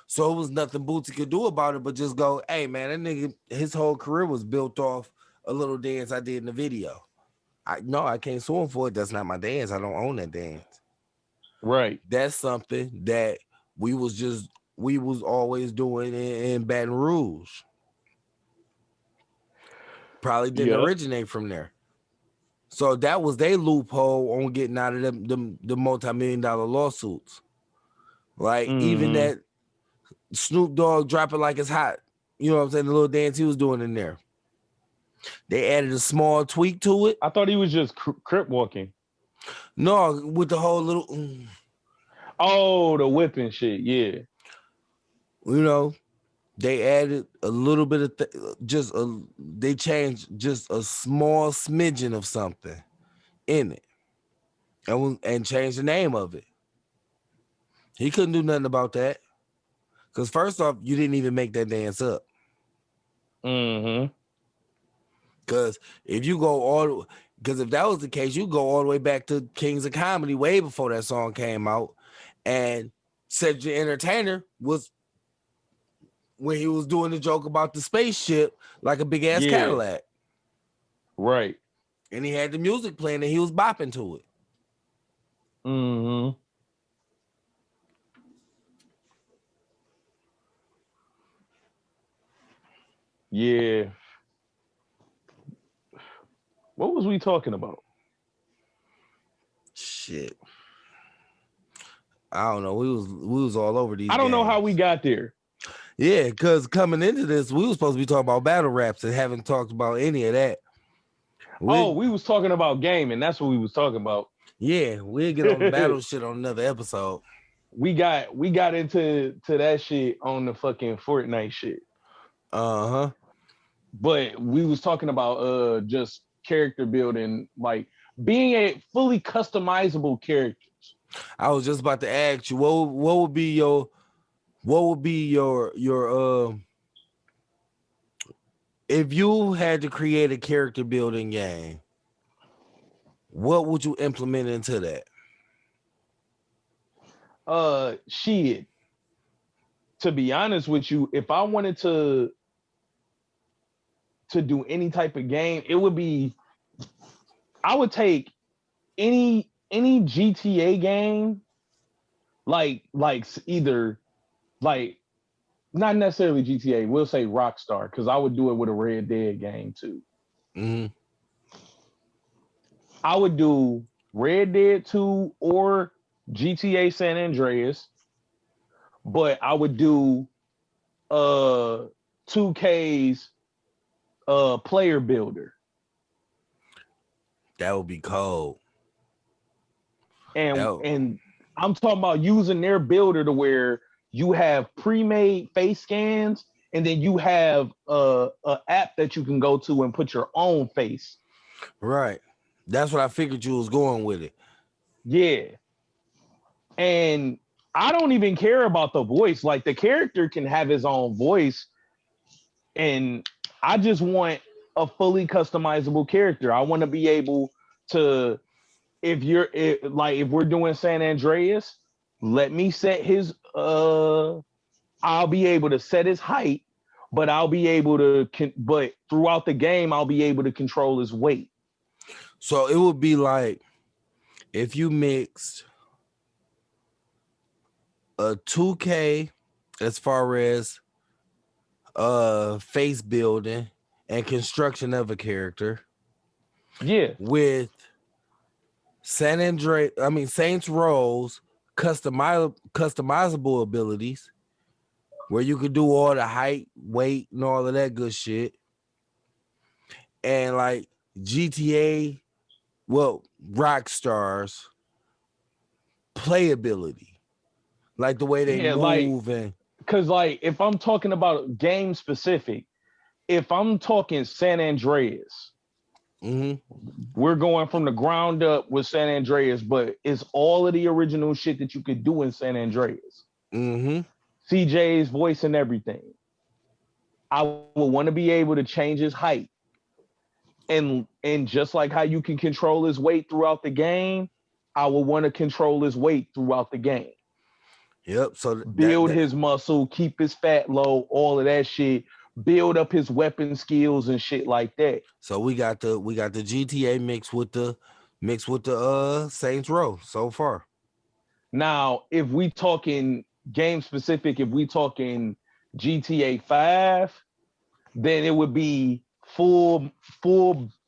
So it was nothing Bootsy could do about it but just go, hey man, that nigga, his whole career was built off a little dance I did in the video. I can't sue him for it. That's not my dance. I don't own that dance. Right. That's something that we was always doing in Baton Rouge. Probably didn't Yep. originate from there. So that was their loophole on getting out of the multi-million-dollar lawsuits. Like even Mm-hmm. that Snoop Dogg Drop It Like It's Hot, you know what I'm saying, the little dance he was doing in there. They added a small tweak to it. I thought he was just crip walking. No, with the whole little, Oh, the whipping shit. Yeah. They added a little bit of they changed just a small smidgen of something in it, and changed the name of it. He couldn't do nothing about that because first off, you didn't even make that dance up. Mm-hmm. Because if that was the case, you go all the way back to Kings of Comedy way before that song came out, and Cedric the Entertainer was when he was doing the joke about the spaceship, like a big ass Cadillac. Right. And he had the music playing and he was bopping to it. Mm-hmm. Yeah. What was we talking about? Shit. I don't know. We was all over these. I don't know games. how we got there. Yeah, because coming into this, we were supposed to be talking about battle raps and haven't talked about any of that. We was talking about gaming. That's what we was talking about. Yeah, we'll get on the battle shit on another episode. We got into that shit on the fucking Fortnite shit. Uh-huh. But we was talking about just character building, like being a fully customizable characters. I was just about to ask you, what would be your if you had to create a character building game, what would you implement into that? Shit. To be honest with you, if I wanted to do any type of game, it would be I would take any GTA game, like either like not necessarily GTA, we'll say Rockstar, because I would do it with a Red Dead game too. Mm-hmm. I would do Red Dead 2 or GTA San Andreas, but I would do 2K's player builder. That would be cold. And I'm talking about using their builder to where you have pre-made face scans, and then you have a app that you can go to and put your own face. Right. That's what I figured you was going with it. Yeah. And I don't even care about the voice. Like, the character can have his own voice, and I just want a fully customizable character. I want to be able to, if we're doing San Andreas, let me set his I'll be able to set his height, but I'll be able to but throughout the game I'll be able to control his weight. So it would be like if you mixed a 2K as far as face building and construction of a character. Yeah. With Saints Row's customizable abilities, where you could do all the height, weight, and all of that good shit. And like GTA, Rockstar's playability, like the way they move, and because like if I'm talking about game specific, if I'm talking San Andreas, we're going from the ground up with San Andreas, but it's all of the original shit that you could do in San Andreas. CJ's voice and everything. I would want to be able to change his height. And just like how you can control his weight throughout the game, I would want to control his weight throughout the game. Yep. So build his muscle, keep his fat low, all of that shit. Build up his weapon skills and shit like that. So we got the GTA mixed with the Saints Row so far. Now, if we talking game specific, if we talking GTA 5, then it would be full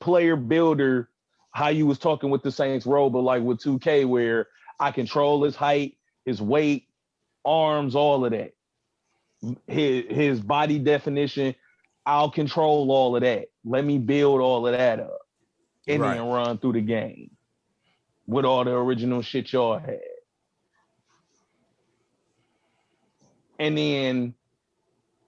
player builder, how you was talking with the Saints Row, but like with 2K, where I control his height, his weight, arms, all of that. His body definition, I'll control all of that. Let me build all of that up. And then run through the game with all the original shit y'all had. And then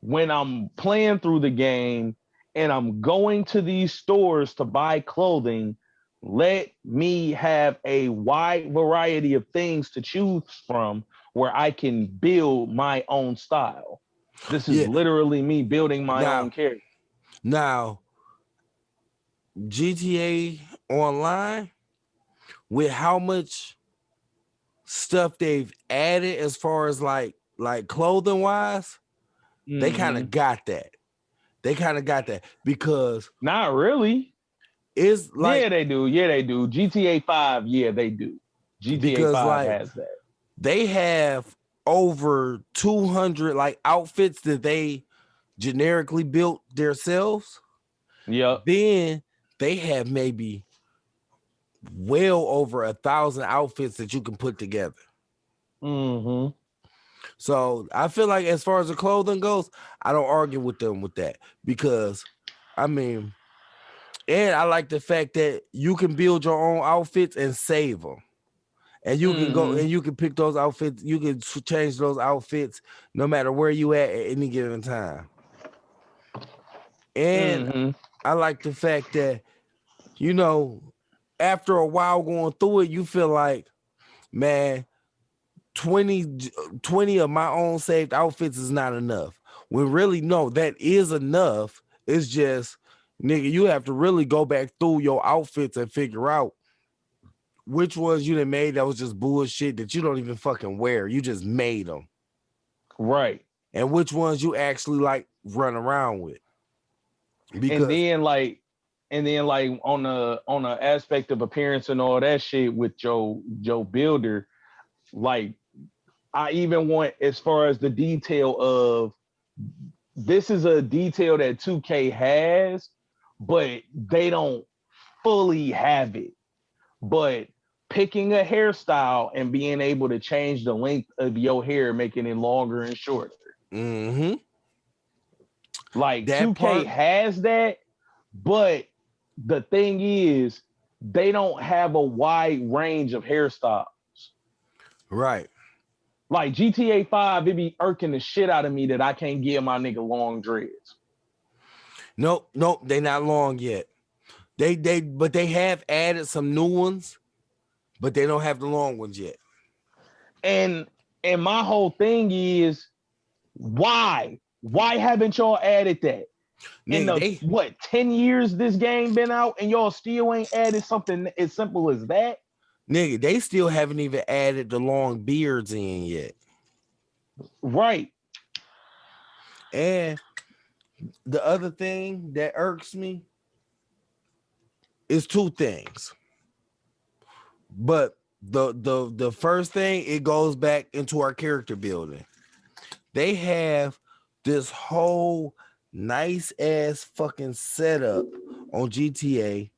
when I'm playing through the game and I'm going to these stores to buy clothing, let me have a wide variety of things to choose from where I can build my own style. This is literally me building my own character. Now, GTA Online, with how much stuff they've added as far as like clothing wise, They kind of got that. They kind of got that because not really. It's like, yeah, they do. Yeah, they do. GTA 5, yeah, they do. GTA because 5 like has that. they have over 200 like outfits that they generically built themselves. Yep. Then they have maybe well over 1,000 outfits that you can put together. Mm-hmm. So I feel like as far as the clothing goes, I don't argue with them with that because I mean, and I like the fact that you can build your own outfits and save them. And you can go and you can pick those outfits. You can change those outfits no matter where you at any given time. And I like the fact that, you know, after a while going through it, you feel like, man, 20 of my own saved outfits is not enough. When really, no, that is enough. It's just, nigga, you have to really go back through your outfits and figure out which ones you done made that was just bullshit that you don't even fucking wear. You just made them. Right. And which ones you actually like run around with. Because and then like on the aspect of appearance and all that shit with Joe Builder, like I even want as far as the detail of this is a detail that 2K has, but they don't fully have it. But picking a hairstyle and being able to change the length of your hair, making it longer and shorter. Mm-hmm. Like that 2K has that, but the thing is, they don't have a wide range of hairstyles. Right. Like GTA 5, it be irking the shit out of me that I can't give my nigga long dreads. Nope, they not long yet. But they have added some new ones, but they don't have the long ones yet. And my whole thing is, why? Why haven't y'all added that? Nigga, in the 10 years this game been out and y'all still ain't added something as simple as that? Nigga, they still haven't even added the long beards in yet. Right. And the other thing that irks me is two things. But the first thing, it goes back into our character building. They have this whole nice ass fucking setup on GTA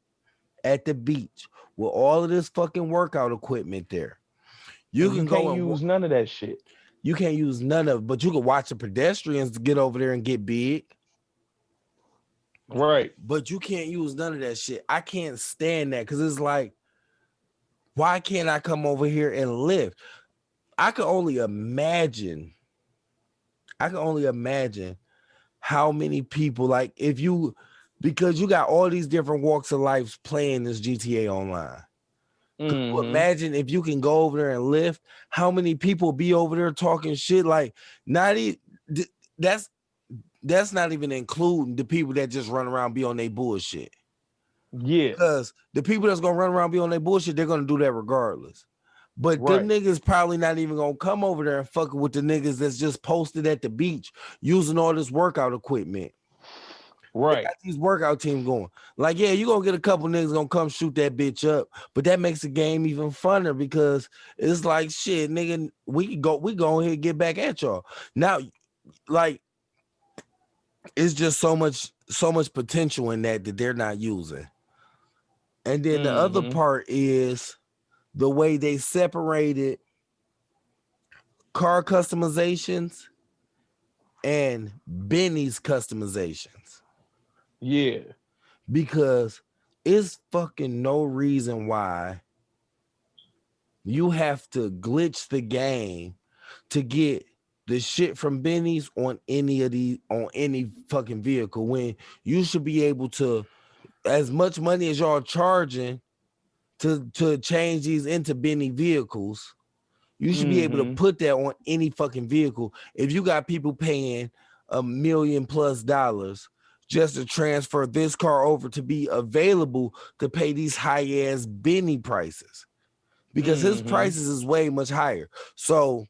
at the beach with all of this fucking workout equipment there. You can go and use none of that shit. You can't use none of it, but you can watch the pedestrians get over there and get big. Right. But you can't use none of that shit. I can't stand that because it's like, why can't I come over here and live? I can only imagine how many people, like, if you, because you got all these different walks of life playing this GTA online. Could you imagine if you can go over there and lift, how many people be over there talking shit? Like, that's not even including the people that just run around be on their bullshit. Yeah. Because the people that's gonna run around be on their bullshit, they're gonna do that regardless. But them niggas probably not even gonna come over there and fuck with the niggas that's just posted at the beach using all this workout equipment. Right. They got these workout teams going. Like, yeah, you gonna get a couple niggas gonna come shoot that bitch up, but that makes the game even funner because it's like, shit, nigga, we go ahead and get back at y'all. Now, like, it's just so much potential in that they're not using. And then the other part is the way they separated car customizations and Benny's customizations. Yeah. Because it's fucking no reason why you have to glitch the game to get the shit from Benny's on any fucking vehicle when you should be able to, as much money as y'all charging to change these into Benny vehicles, you should be able to put that on any fucking vehicle. If you got people paying $1 million+ just to transfer this car over to be available to pay these high ass Benny prices, because his prices is way much higher. So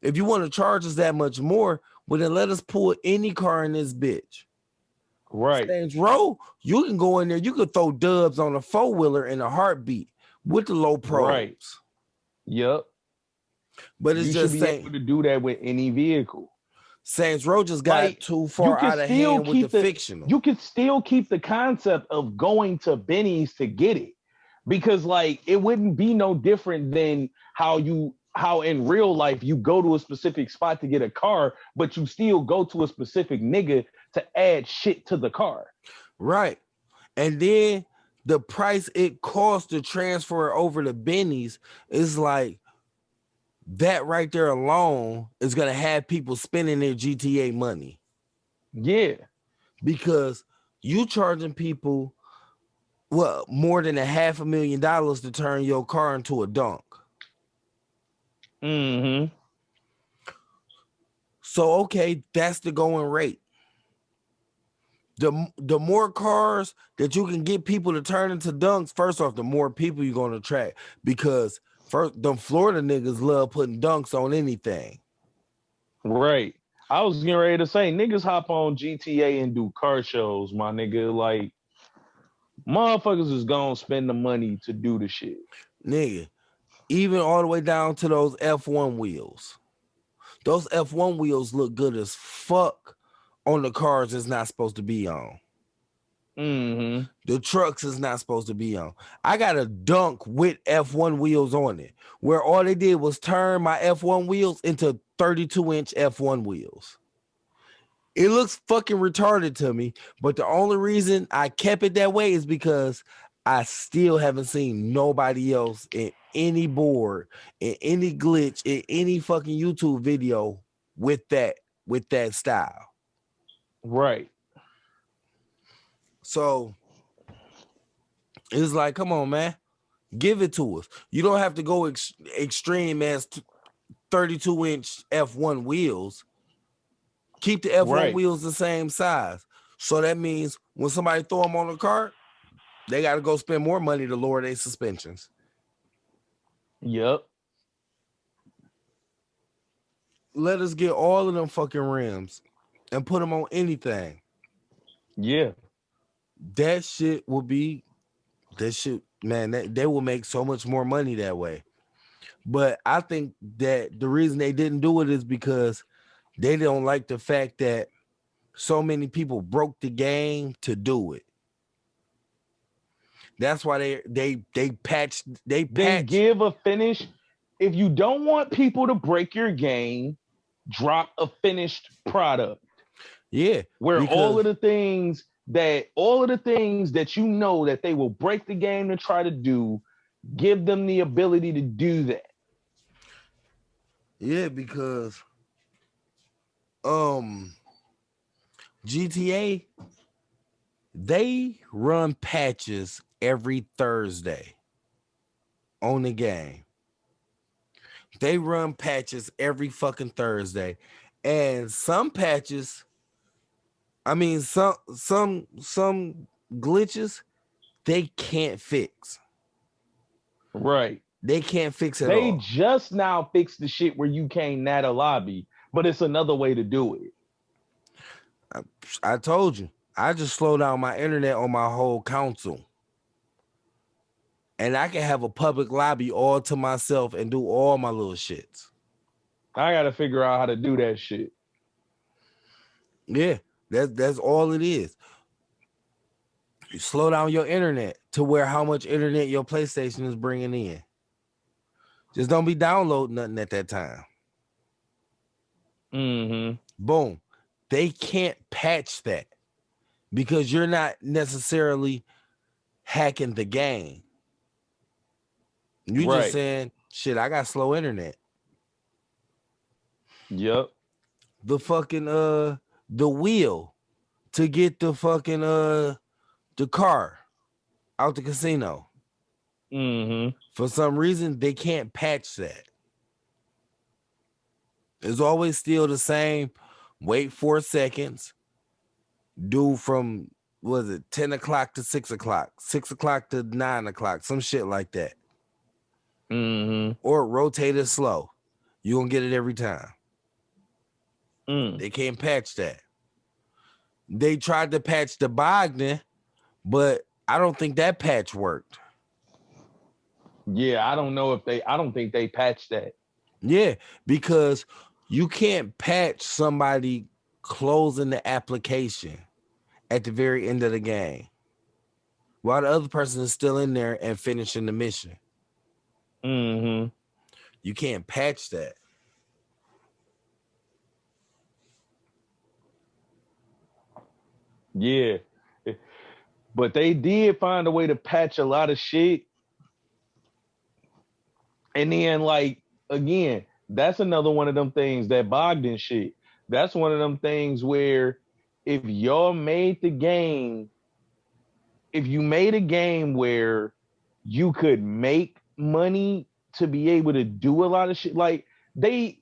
if you want to charge us that much more, Well, then let us pull any car in this bitch. Right. Saints Row, you can go in there. You could throw dubs on a 4-wheeler in a heartbeat with the low probes. Right. Yep. But it's You should just be saying, able to do that with any vehicle. Saints Row just got Like, too you far can out of still hand with the keep fictional. you can still keep the concept of going to Benny's to get it, because like it wouldn't be no different than how in real life you go to a specific spot to get a car, but you still go to a specific nigga to add shit to the car. Right. And then the price it costs to transfer it over to Benny's is like that right there alone is going to have people spending their GTA money. Yeah. Because you charging people more than $500,000 to turn your car into a dunk. Mm-hmm. So okay, that's the going rate. The more cars that you can get people to turn into dunks, first off, the more people you're gonna attract. Because first, them Florida niggas love putting dunks on anything. Right. I was getting ready to say, niggas hop on GTA and do car shows, my nigga. Like, motherfuckers is gonna spend the money to do the shit. Nigga, even all the way down to those F1 wheels. Those F1 wheels look good as fuck on the cars it's not supposed to be on. Mm-hmm. The trucks is not supposed to be on. I got a dunk with F1 wheels on it, where all they did was turn my F1 wheels into 32-inch F1 wheels. It looks fucking retarded to me, but the only reason I kept it that way is because I still haven't seen nobody else in any board, in any glitch, in any fucking YouTube video with that style. Right. So it's like, come on, man, give it to us. You don't have to go extreme as 32-inch F1 wheels. Keep the F1 wheels the same size. So that means when somebody throw them on the cart, they got to go spend more money to lower their suspensions. Yep. Let us get all of them fucking rims and put them on anything. Yeah. That shit will be, man, they will make so much more money that way. But I think that the reason they didn't do it is because they don't like the fact that so many people broke the game to do it. That's why they patched. They give a finish. If you don't want people to break your game, drop a finished product. Yeah. Where all of the things that you know that they will break the game to try to do, give them the ability to do that. Yeah, because GTA, they run patches every Thursday on the game. They run patches every fucking Thursday. And some patches, I mean, some glitches, they can't fix. Right. They can't fix it all. They just now fixed the shit where you can't nat a lobby, but it's another way to do it. I told you. I just slow down my internet on my whole console. And I can have a public lobby all to myself and do all my little shits. I got to figure out how to do that shit. Yeah, that's all it is. You slow down your internet to where how much internet your PlayStation is bringing in. Just don't be downloading nothing at that time. Mm-hmm. Boom. They can't patch that because you're not necessarily hacking the game. You just saying, shit, I got slow internet. Yep. The fucking the wheel to get the fucking the car out the casino. Mm-hmm. For some reason, they can't patch that. It's always still the same. Wait 4 seconds. Do from, was it 10 o'clock to 6 o'clock, 6 o'clock to 9 o'clock, some shit like that. Mm-hmm. Or rotate it slow. You're going to get it every time. They can't patch that. They tried to patch the Bogdan, but I don't think that patch worked. Yeah, I don't think they patched that. Yeah, because you can't patch somebody closing the application at the very end of the game while the other person is still in there and finishing the mission. Mm-hmm. You can't patch that. Yeah. But they did find a way to patch a lot of shit. And then, like, again, that's another one of them things, that Bogdan shit. That's one of them things where if y'all made the game, if you made a game where you could make money to be able to do a lot of shit, like the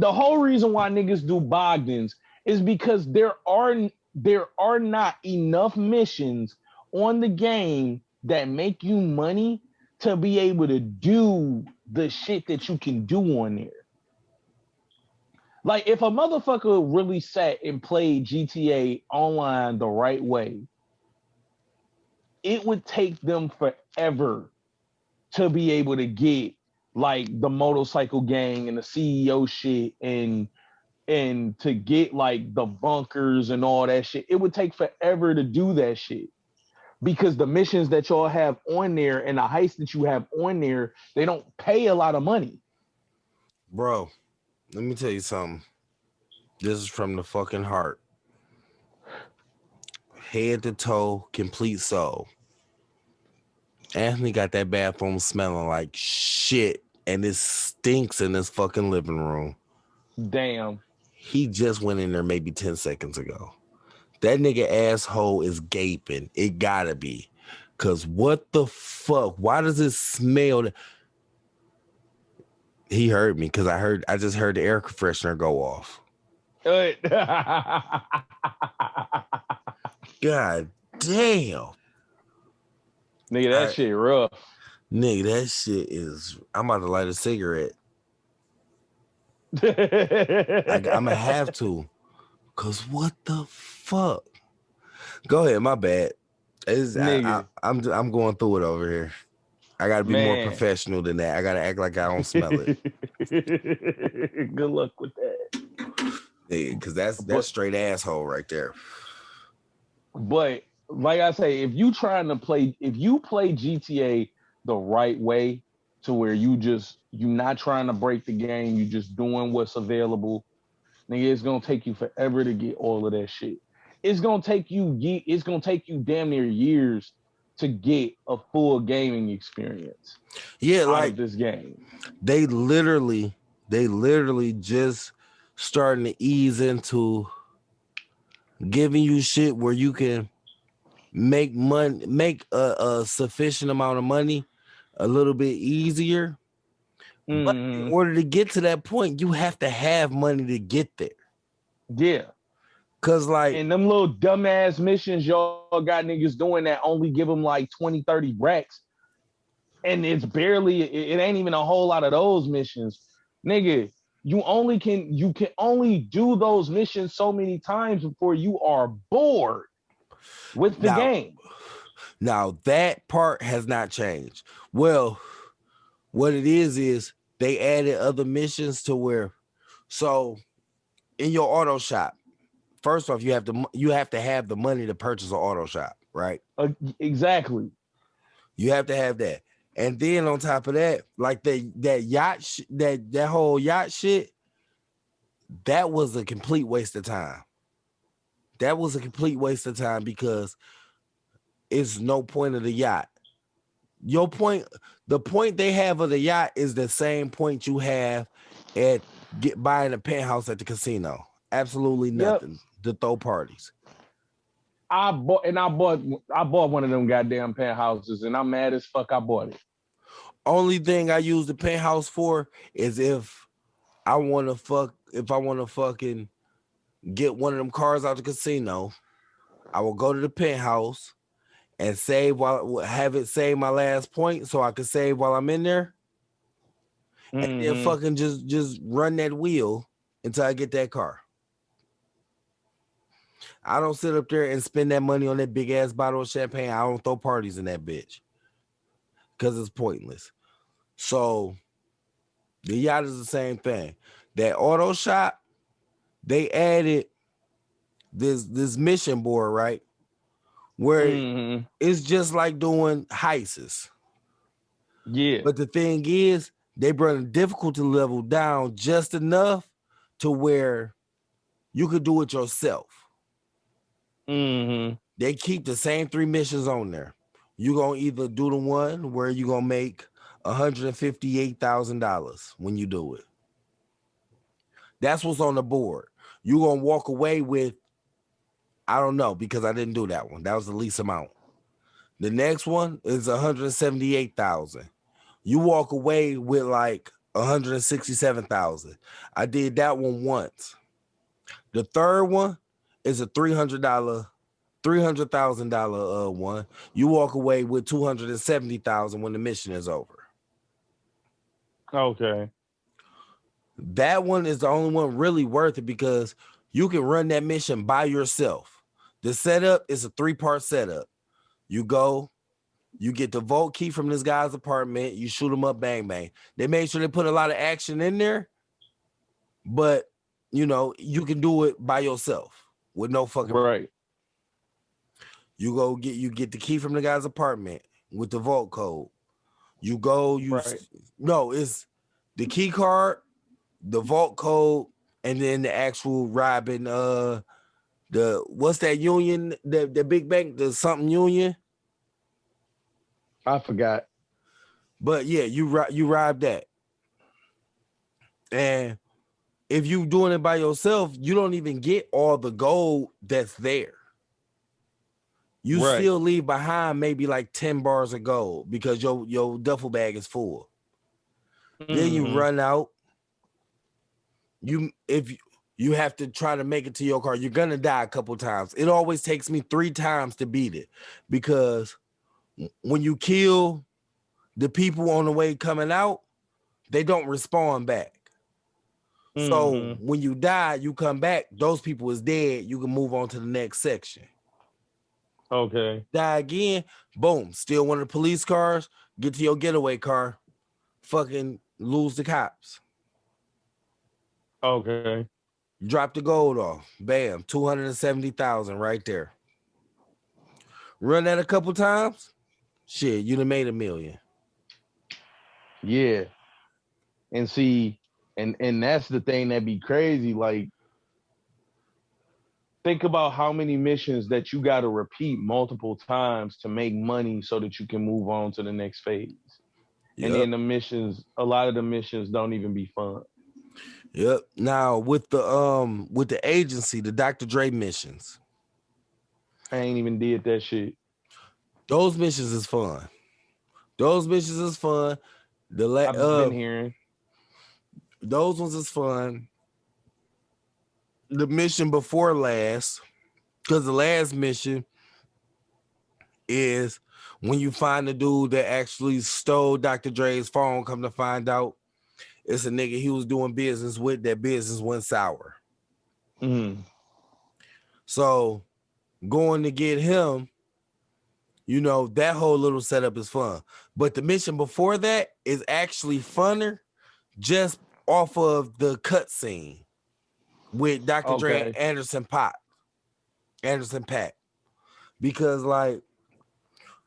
whole reason why niggas do Bogdans is because there are not enough missions on the game that make you money to be able to do the shit that you can do on there. Like if a motherfucker really sat and played GTA online the right way, it would take them forever to be able to get like the motorcycle gang and the CEO shit and to get like the bunkers and all that shit. It would take forever to do that shit because the missions that y'all have on there and the heists that you have on there, they don't pay a lot of money. Bro, let me tell you something. This is from the fucking heart. Head to toe, complete soul. Anthony got that bathroom smelling like shit, and it stinks in this fucking living room. Damn. He just went in there maybe 10 seconds ago. That nigga asshole is gaping. It gotta be. Cause what the fuck? Why does it smell? He heard me because I just heard the air freshener go off. God damn. Nigga, that shit rough. Nigga, that shit is. I'm about to light a cigarette. I'm gonna have to. Cause what the fuck? Go ahead, my bad. Nigga. I'm going through it over here. I gotta be more Man. professional than that. I gotta act like I don't smell it. Good luck with that. Yeah, cause that's straight asshole right there. But like I say, if you play GTA the right way, to where you not trying to break the game, you just doing what's available, nigga, it's gonna take you forever to get all of that shit. It's gonna take you damn near years to get a full gaming experience. Yeah, out like of this game. They literally just starting to ease into giving you shit where you can make a sufficient amount of money a little bit easier. But in order to get to that point, you have to have money to get there. Yeah. Cause like and them little dumbass missions y'all got niggas doing that only give them like 20, 30 racks. And it ain't even a whole lot of those missions. Nigga, you can only do those missions so many times before you are bored with the game. Now that part has not changed. Well, what it is they added other missions to where, so in your auto shop, first off, you have to have the money to purchase an auto shop, right? Exactly. You have to have that, and then on top of that, like that whole yacht shit, that was a complete waste of time. That was a complete waste of time because it's no point of the yacht. The point they have of the yacht is the same point you have at buying a penthouse at the casino. Absolutely nothing. Yep. To throw parties. I bought one of them goddamn penthouses, and I'm mad as fuck I bought it. Only thing I use the penthouse for is if I want to fucking get one of them cars out the casino, I will go to the penthouse and have it save my last point so I can save while I'm in there. And then fucking just run that wheel until I get that car. I don't sit up there and spend that money on that big ass bottle of champagne. I don't throw parties in that bitch because it's pointless. So the yacht is the same thing. That auto shop, they added this mission board, right? Where it's just like doing heists. Yeah. But the thing is, they brought the difficulty level down just enough to where you could do it yourself. They keep the same 3 missions on there. You're going to either do the one where you're going to make $158,000 when you do it. That's what's on the board. You're going to walk away with, I don't know, because I didn't do that one. That was the least amount. The next one is 178,000. You walk away with like 167,000. I did that one once. The third one is a $300,000 one. You walk away with 270,000 when the mission is over. Okay. That one is the only one really worth it because you can run that mission by yourself. The setup is a 3-part setup. You go, you get the vault key from this guy's apartment, you shoot him up, bang, bang. They made sure they put a lot of action in there, but you can do it by yourself with no fucking right. You go get the key from the guy's apartment with the vault code. You go, it's the key card, the vault code, and then the actual robbing the what's that union, the big bank, the something union. I forgot. But yeah, you robbed that. And if you doing it by yourself, you don't even get all the gold that's there. You still leave behind maybe like 10 bars of gold because your duffel bag is full. Then you run out. If you have to try to make it to your car, you're gonna die a couple times. It always takes me 3 times to beat it because when you kill the people on the way coming out, they don't respawn back. So when you die, you come back, those people is dead. You can move on to the next section. Okay. Die again, boom, steal one of the police cars, get to your getaway car, fucking lose the cops. Okay. Drop the gold off. Bam, 270,000 right there. Run that a couple times, shit, you done made $1 million. Yeah. And see, and that's the thing that be crazy. Like, think about how many missions that you got to repeat multiple times to make money so that you can move on to the next phase. Yep. And then a lot of the missions don't even be fun. Yep. Now with the agency, the Dr. Dre missions, I ain't even did that shit. Those missions is fun. I've been hearing. Those ones is fun. The mission before last, because the last mission is when you find the dude that actually stole Dr. Dre's phone. Come to find out, it's a nigga he was doing business with. That business went sour. So going to get him, that whole little setup is fun. But the mission before that is actually funner just off of the cutscene with Dr. Dre and Anderson .Paak. Because like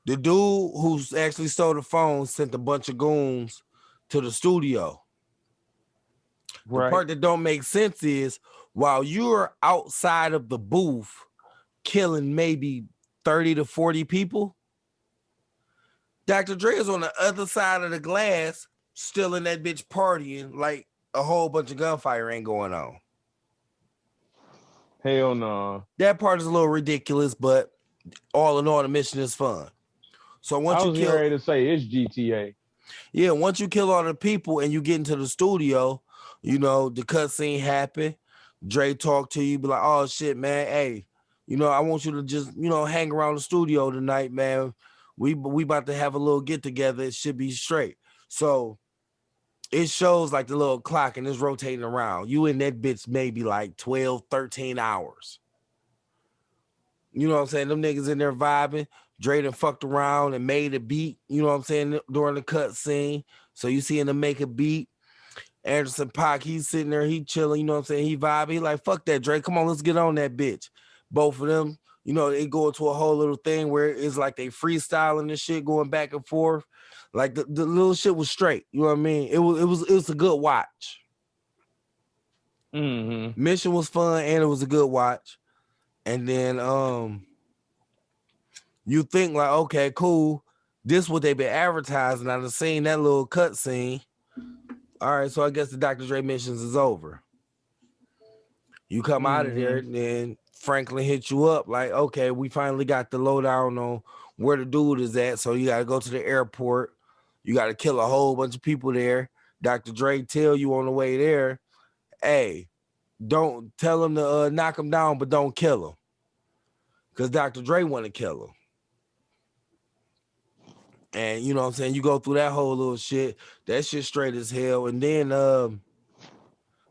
the dude who's actually stole the phone sent a bunch of goons to the studio. Right. The part that don't make sense is while you're outside of the booth killing maybe 30 to 40 people, Dr. Dre is on the other side of the glass still in that bitch partying like a whole bunch of gunfire ain't going on. Hell no. That part is a little ridiculous, but all in all, the mission is fun. So once you kill, ready to say it's GTA. Yeah, once you kill all the people and you get into the studio, the cutscene happen. Dre talk to you, be like, "Oh shit, man, hey, I want you to just hang around the studio tonight, man. We about to have a little get together. It should be straight." So it shows like the little clock and it's rotating around. You in that bitch maybe like 12, 13 hours. You know what I'm saying? Them niggas in there vibing. Dre done fucked around and made a beat, you know what I'm saying, during the cut scene. So you see him make a beat. Anderson .Paak, he's sitting there, he chilling, you know what I'm saying? He vibing. He like, fuck that, Dre. Come on, let's get on that bitch. Both of them, you know, they go into a whole little thing where it's like they freestyling and shit, going back and forth. Like the little shit was straight. You know what I mean? It was a good watch. Mm-hmm. Mission was fun and it was a good watch. And then you think like, okay, cool. This what they been advertising. I done seen that little cut scene. All right, so I guess the Dr. Dre missions is over. You come out of there, and then Franklin hit you up like, okay, we finally got the lowdown on where the dude is at. So you got to go to the airport. You got to kill a whole bunch of people there. Dr. Dre tell you on the way there, hey, don't tell him to knock him down, but don't kill him. Because Dr. Dre want to kill him. And you know what I'm saying? You go through that whole little shit. That shit straight as hell. And then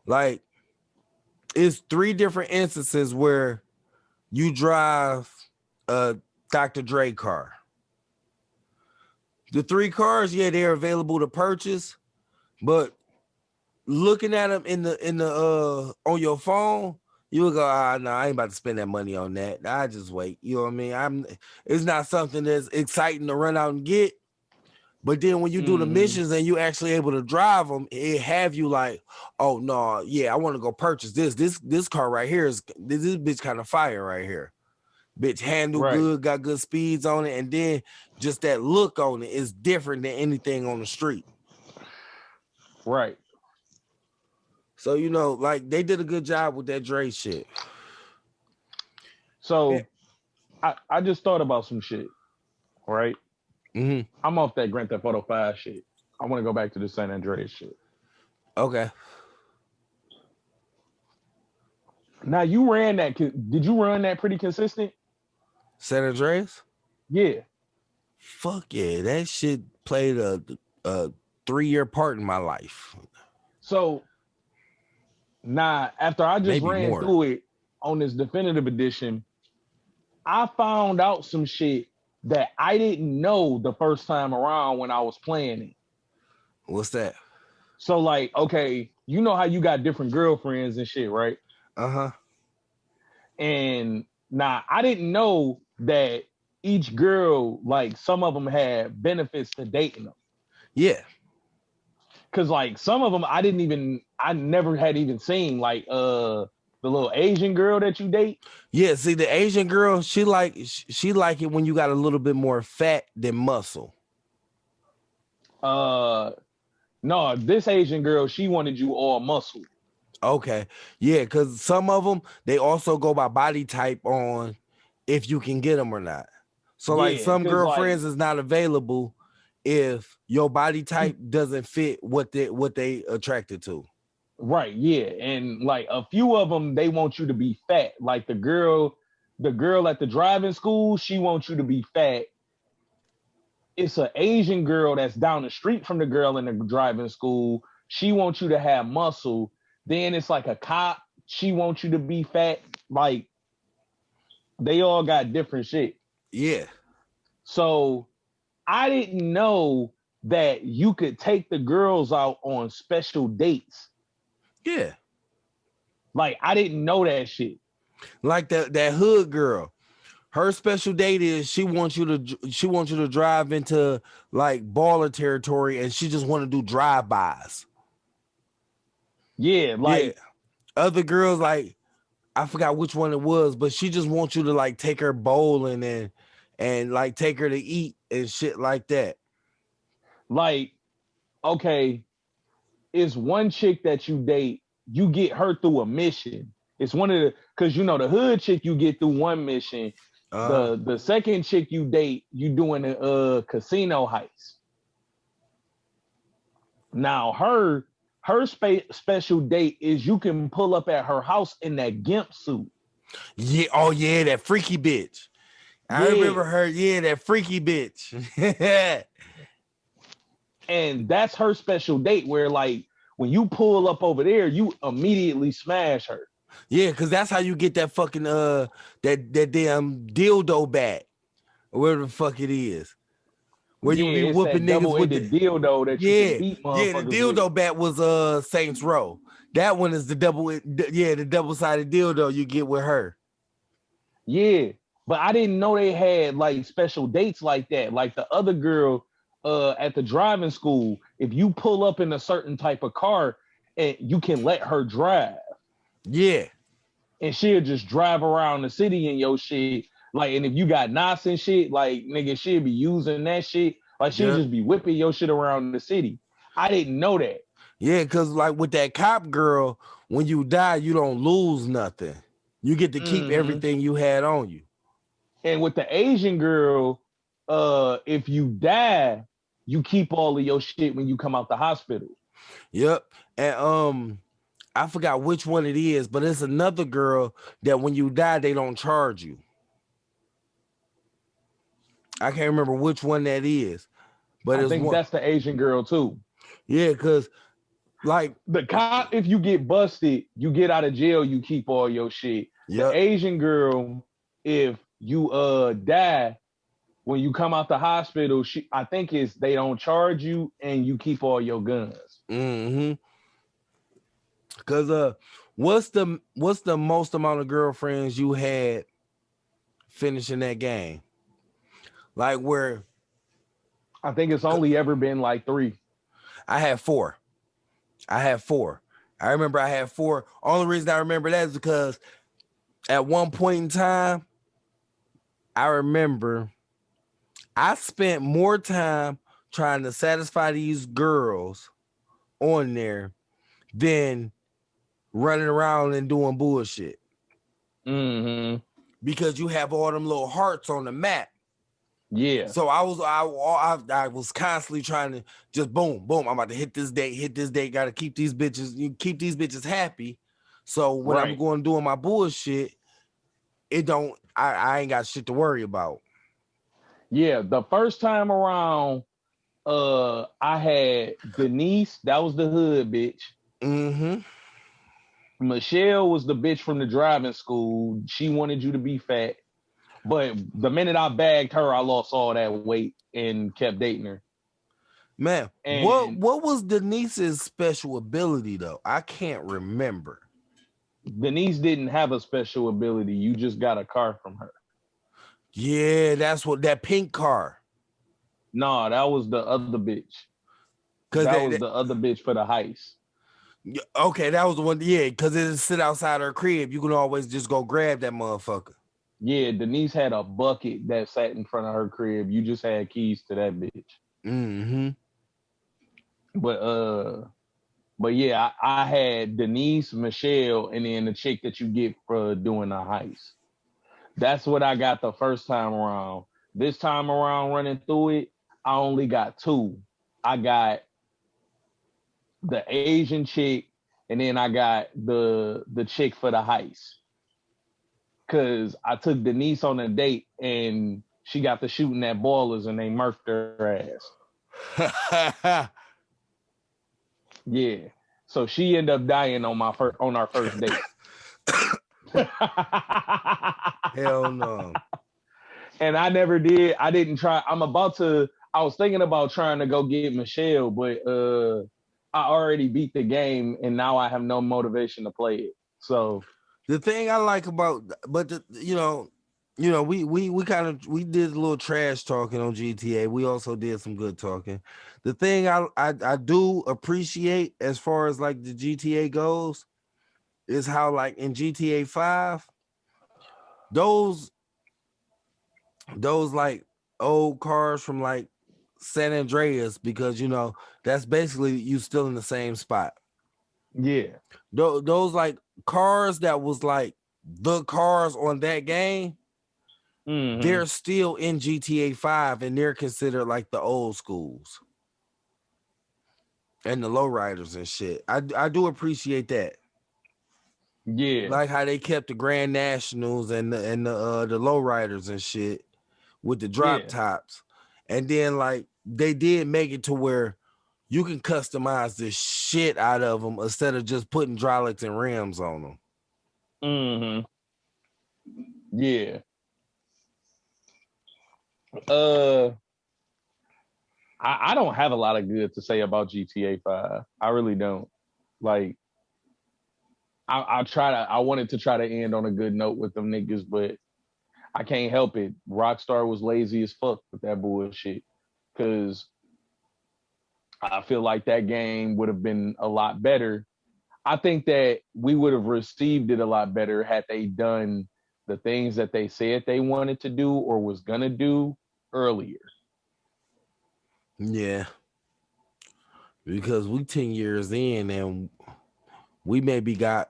like it's 3 different instances where you drive a Dr. Dre car. The 3 cars, yeah, they're available to purchase, but looking at them in the on your phone, you will go, no, I ain't about to spend that money on that. I just wait. You know what I mean? It's not something that's exciting to run out and get. But then when you do the missions and you actually able to drive them, it have you like, oh no, yeah, I want to go purchase this. This car right here is this bitch kind of fire right here. Bitch handle good, got good speeds on it, and then just that look on it is different than anything on the street. Right. So you know, like they did a good job with that Dre shit. So I just thought about some shit, right? Mm-hmm. I'm off that Grand Theft Auto 5 shit. I want to go back to the San Andreas shit. Okay. Now you ran that. Did you run that pretty consistent? San Andreas? Yeah. Fuck yeah, that shit played a 3-year part in my life. So now after I just Maybe ran more. through it on this definitive edition, I found out some shit that I didn't know the first time around when I was playing it. What's that? So like, okay, you know how you got different girlfriends and shit, right? Uh-huh. And now I didn't know that each girl, like some of them had benefits to dating them. Yeah. Cause like some of them I never had even seen, like the little Asian girl that you date. Yeah, see the Asian girl, she like it when you got a little bit more fat than muscle. No, this Asian girl, she wanted you all muscle. Okay. Yeah, because some of them, they also go by body type on if you can get them or not. So like some girlfriends is not available if your body type doesn't fit what they attracted to. Right, yeah. And like a few of them, they want you to be fat. Like the girl at the driving school, she wants you to be fat. It's an Asian girl that's down the street from the girl in the driving school. She wants you to have muscle. Then it's like a cop. She wants you to be fat. Like they all got different shit. Yeah. So I didn't know that you could take the girls out on special dates. Yeah. Like I didn't know that shit. Like that hood girl. Her special date is she wants you to drive into like baller territory and she just want to do drive-bys. Yeah, like yeah. Other girls, like I forgot which one it was, but she just wants you to like take her bowling and like take her to eat and shit like that. Like, okay, it's one chick that you date, you get her through a mission. It's one of the, because you know the hood chick you get through one mission. The second chick you date, you doing a casino heist. Now her special date is you can pull up at her house in that gimp suit. Yeah, oh yeah, that freaky bitch. I remember her. Yeah, that freaky bitch. And that's her special date where like when you pull up over there, you immediately smash her. Yeah, because that's how you get that fucking that damn dildo bat, or whatever the fuck it is. Where you Yeah, be it's whooping that niggas with double-ended the dildo that you can yeah, beat yeah, the motherfuckers with. dildo bat was Saints Row. That one is the the double-sided dildo you get with her. Yeah, but I didn't know they had like special dates like that. Like the other girl at the driving school, if you pull up in a certain type of car and you can let her drive Yeah. and she'll just drive around the city in your shit. Like, and if you got knots and shit, like nigga, she'll be using that shit. Like she'll Yep. just be whipping your shit around the city. I didn't know that. Yeah, cause like with that cop girl, when you die, you don't lose nothing. You get to keep Mm-hmm. everything you had on you. And with the Asian girl, if you die, you keep all of your shit when you come out the hospital. Yep. And I forgot which one it is, but it's another girl that when you die, they don't charge you. I can't remember which one that is, but I it's think one. that's the Asian girl too. Yeah, cause like, The cop, if you get busted, you get out of jail, you keep all your shit. The yep. Asian girl, if you die when you come out the hospital, I think it's they don't charge you and you keep all your guns. Mm-hmm. Cause what's the most amount of girlfriends you had finishing that game? Like where I think it's only ever been like 3. I had 4. I had 4. I remember I had 4. Only reason I remember that is because at one point in time, I remember I spent more time trying to satisfy these girls on there than running around and doing bullshit. Mm-hmm. Because you have all them little hearts on the map. Yeah. So I was constantly trying to just boom, boom. I'm about to hit this date. Got to keep these bitches happy. So when I'm Right. going doing my bullshit, I ain't got shit to worry about. Yeah. The first time around, I had Denise, that was the hood bitch. Mm-hmm. Michelle was the bitch from the driving school. She wanted you to be fat. But the minute I bagged her, I lost all that weight and kept dating her. Man, And what was Denise's special ability though? I can't remember. Denise didn't have a special ability. You just got a car from her. Yeah, that's what that pink car. No, that was the other bitch. Cause That was the other bitch for the heist. okay, that was the one. Yeah, because it sit outside her crib. You can always just go grab that motherfucker. Yeah, Denise had a bucket that sat in front of her crib. You just had keys to that bitch. Mm-hmm. But yeah, I had Denise, Michelle, and then the chick that you get for doing the heist. That's what I got the first time around. This time around running through it, I only got 2. I got the Asian chick, and then I got the chick for the heist. Cause I took Denise on a date and she got to shooting at ballers and they murked her ass. Yeah. So she ended up dying on our first date. Hell no. And I never did. I didn't try. I was thinking about trying to go get Michelle, but I already beat the game and now I have no motivation to play it. So The thing I like about, we did a little trash talking on GTA. We also did some good talking. The thing I do appreciate as far as like the GTA goes is how like in GTA 5, those like old cars from like San Andreas, because that's basically you still in the same spot. yeah. Those like cars that was like the cars on that game, Mm-hmm. they're still in GTA 5 and they're considered like the old schools and the lowriders and shit. I do appreciate that. Yeah. Like how they kept the Grand Nationals and the lowriders and shit with the drop tops. And then like they did make it to where you can customize the shit out of them instead of just putting hydraulics and rims on them. Mm-hmm. Yeah. Uh, I don't have a lot of good to say about GTA 5. I really don't. Like, I wanted to try to end on a good note with them niggas, but I can't help it. Rockstar was lazy as fuck with that bullshit. Cause I feel like that game would have been a lot better. I think that we would have received it a lot better had they done the things that they said they wanted to do or was gonna do earlier. Yeah, because we 10 years in and we maybe got,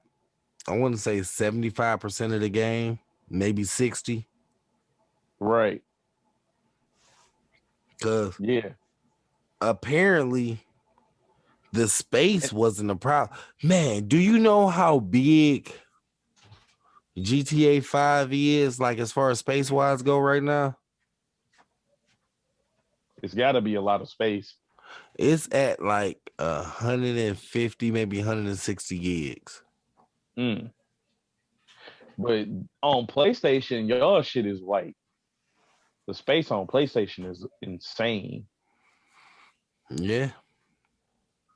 I want to say 75% of the game, maybe 60. Right. Because Yeah. apparently the space And wasn't a problem. Man, do you know how big GTA 5 is, like as far as space wise go right now? it's gotta be a lot of space. It's at like 150, maybe 160 gigs. Mm. But on PlayStation, y'all shit is white. The space on PlayStation is insane. Yeah.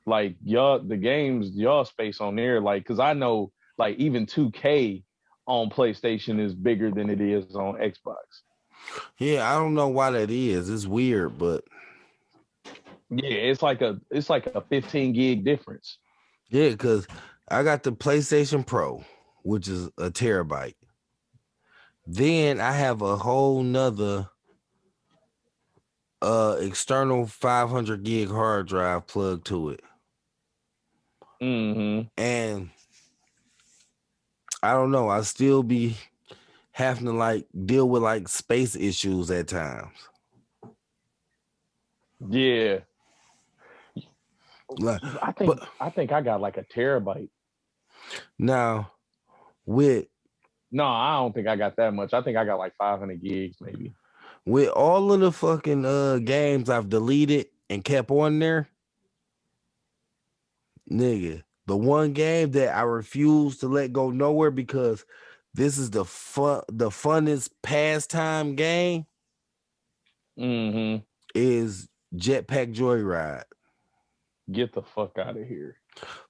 Like y'all, the games y'all space on there, like, cause I know like even 2K on PlayStation is bigger than it is on Xbox. Yeah, I don't know why that is. It's weird, but Yeah, it's like a 15 gig difference. yeah, because I got the PlayStation Pro, which is a terabyte. Then I have a whole nother external 500 gig hard drive plugged to it. Mm-hmm. And I don't know, I still be having to like deal with like space issues at times. Yeah. Like, I but think I think I got like a terabyte. now with No, I don't think I got that much. I think I got like 500 gigs maybe. with all of the fucking games I've deleted and kept on there, nigga, the one game that I refuse to let go nowhere because this is the funnest pastime game Mm-hmm. is Jetpack Joyride. Get the fuck out of here.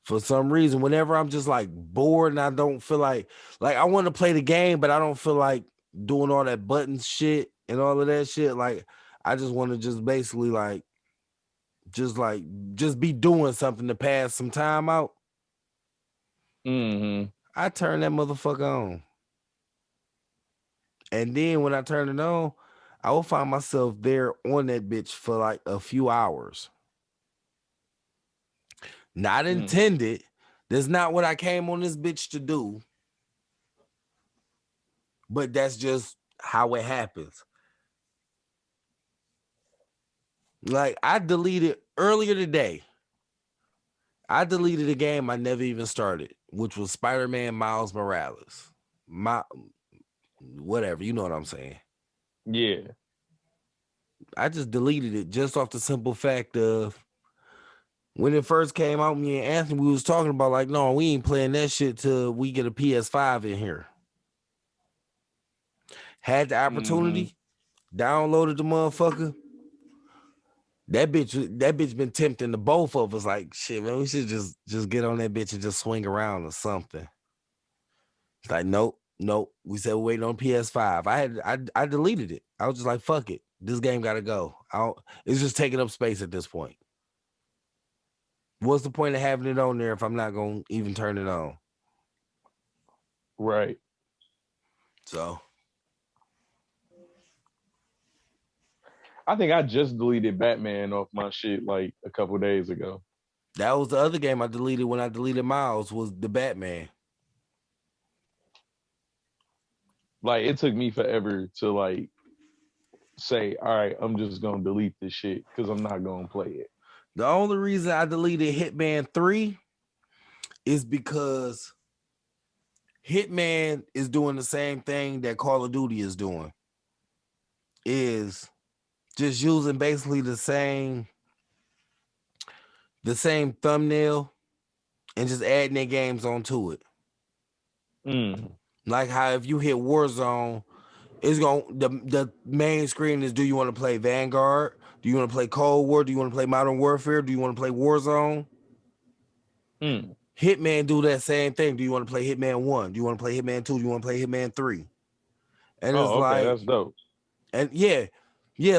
For some reason, whenever I'm just like bored and I don't feel like I want to play the game, but I don't feel like doing all that button shit and all of that shit. Like I just want to just basically like just be doing something to pass some time out. Mm-hmm. I turn that motherfucker on. And then when I turn it on, I will find myself there on that bitch for like a few hours. Not Mm. intended. That's not what I came on this bitch to do. But that's just how it happens. Like I deleted earlier today. I deleted a game I never even started, which was Spider-Man Miles Morales. My whatever, you know what I'm saying. Yeah. I just deleted it just off the simple fact of when it first came out, me and Anthony, we was talking about like, no, we ain't playing that shit till we get a PS5 in here. Had the Mm-hmm. opportunity, downloaded the motherfucker. That bitch been tempting to both of us. Like, shit, man, we should just get on that bitch and just swing around or something. It's like, nope, nope. We said we're waiting on PS5. I deleted it. I was just like, fuck it. This game gotta go. It's just taking up space at this point. What's the point of having it on there if I'm not gonna even turn it on? Right. So I think I just deleted Batman off my shit like a couple days ago. that was the other game I deleted when I deleted Miles was the Batman. Like it took me forever to like say, all right, I'm just gonna delete this shit because I'm not gonna play it. The only reason I deleted Hitman 3 is because Hitman is doing the same thing that Call of Duty is doing. Is just using basically the same thumbnail and just adding their games onto it. Like how if you hit Warzone, it's going the main screen is, do you want to play Vanguard? Do you want to play Cold War? Do you want to play Modern Warfare? Do you want to play Warzone? Hitman do that same thing. Do you want to play Hitman 1? Do you want to play Hitman 2? Do you want to play Hitman 3? And it's Okay, like, that's dope. and yeah,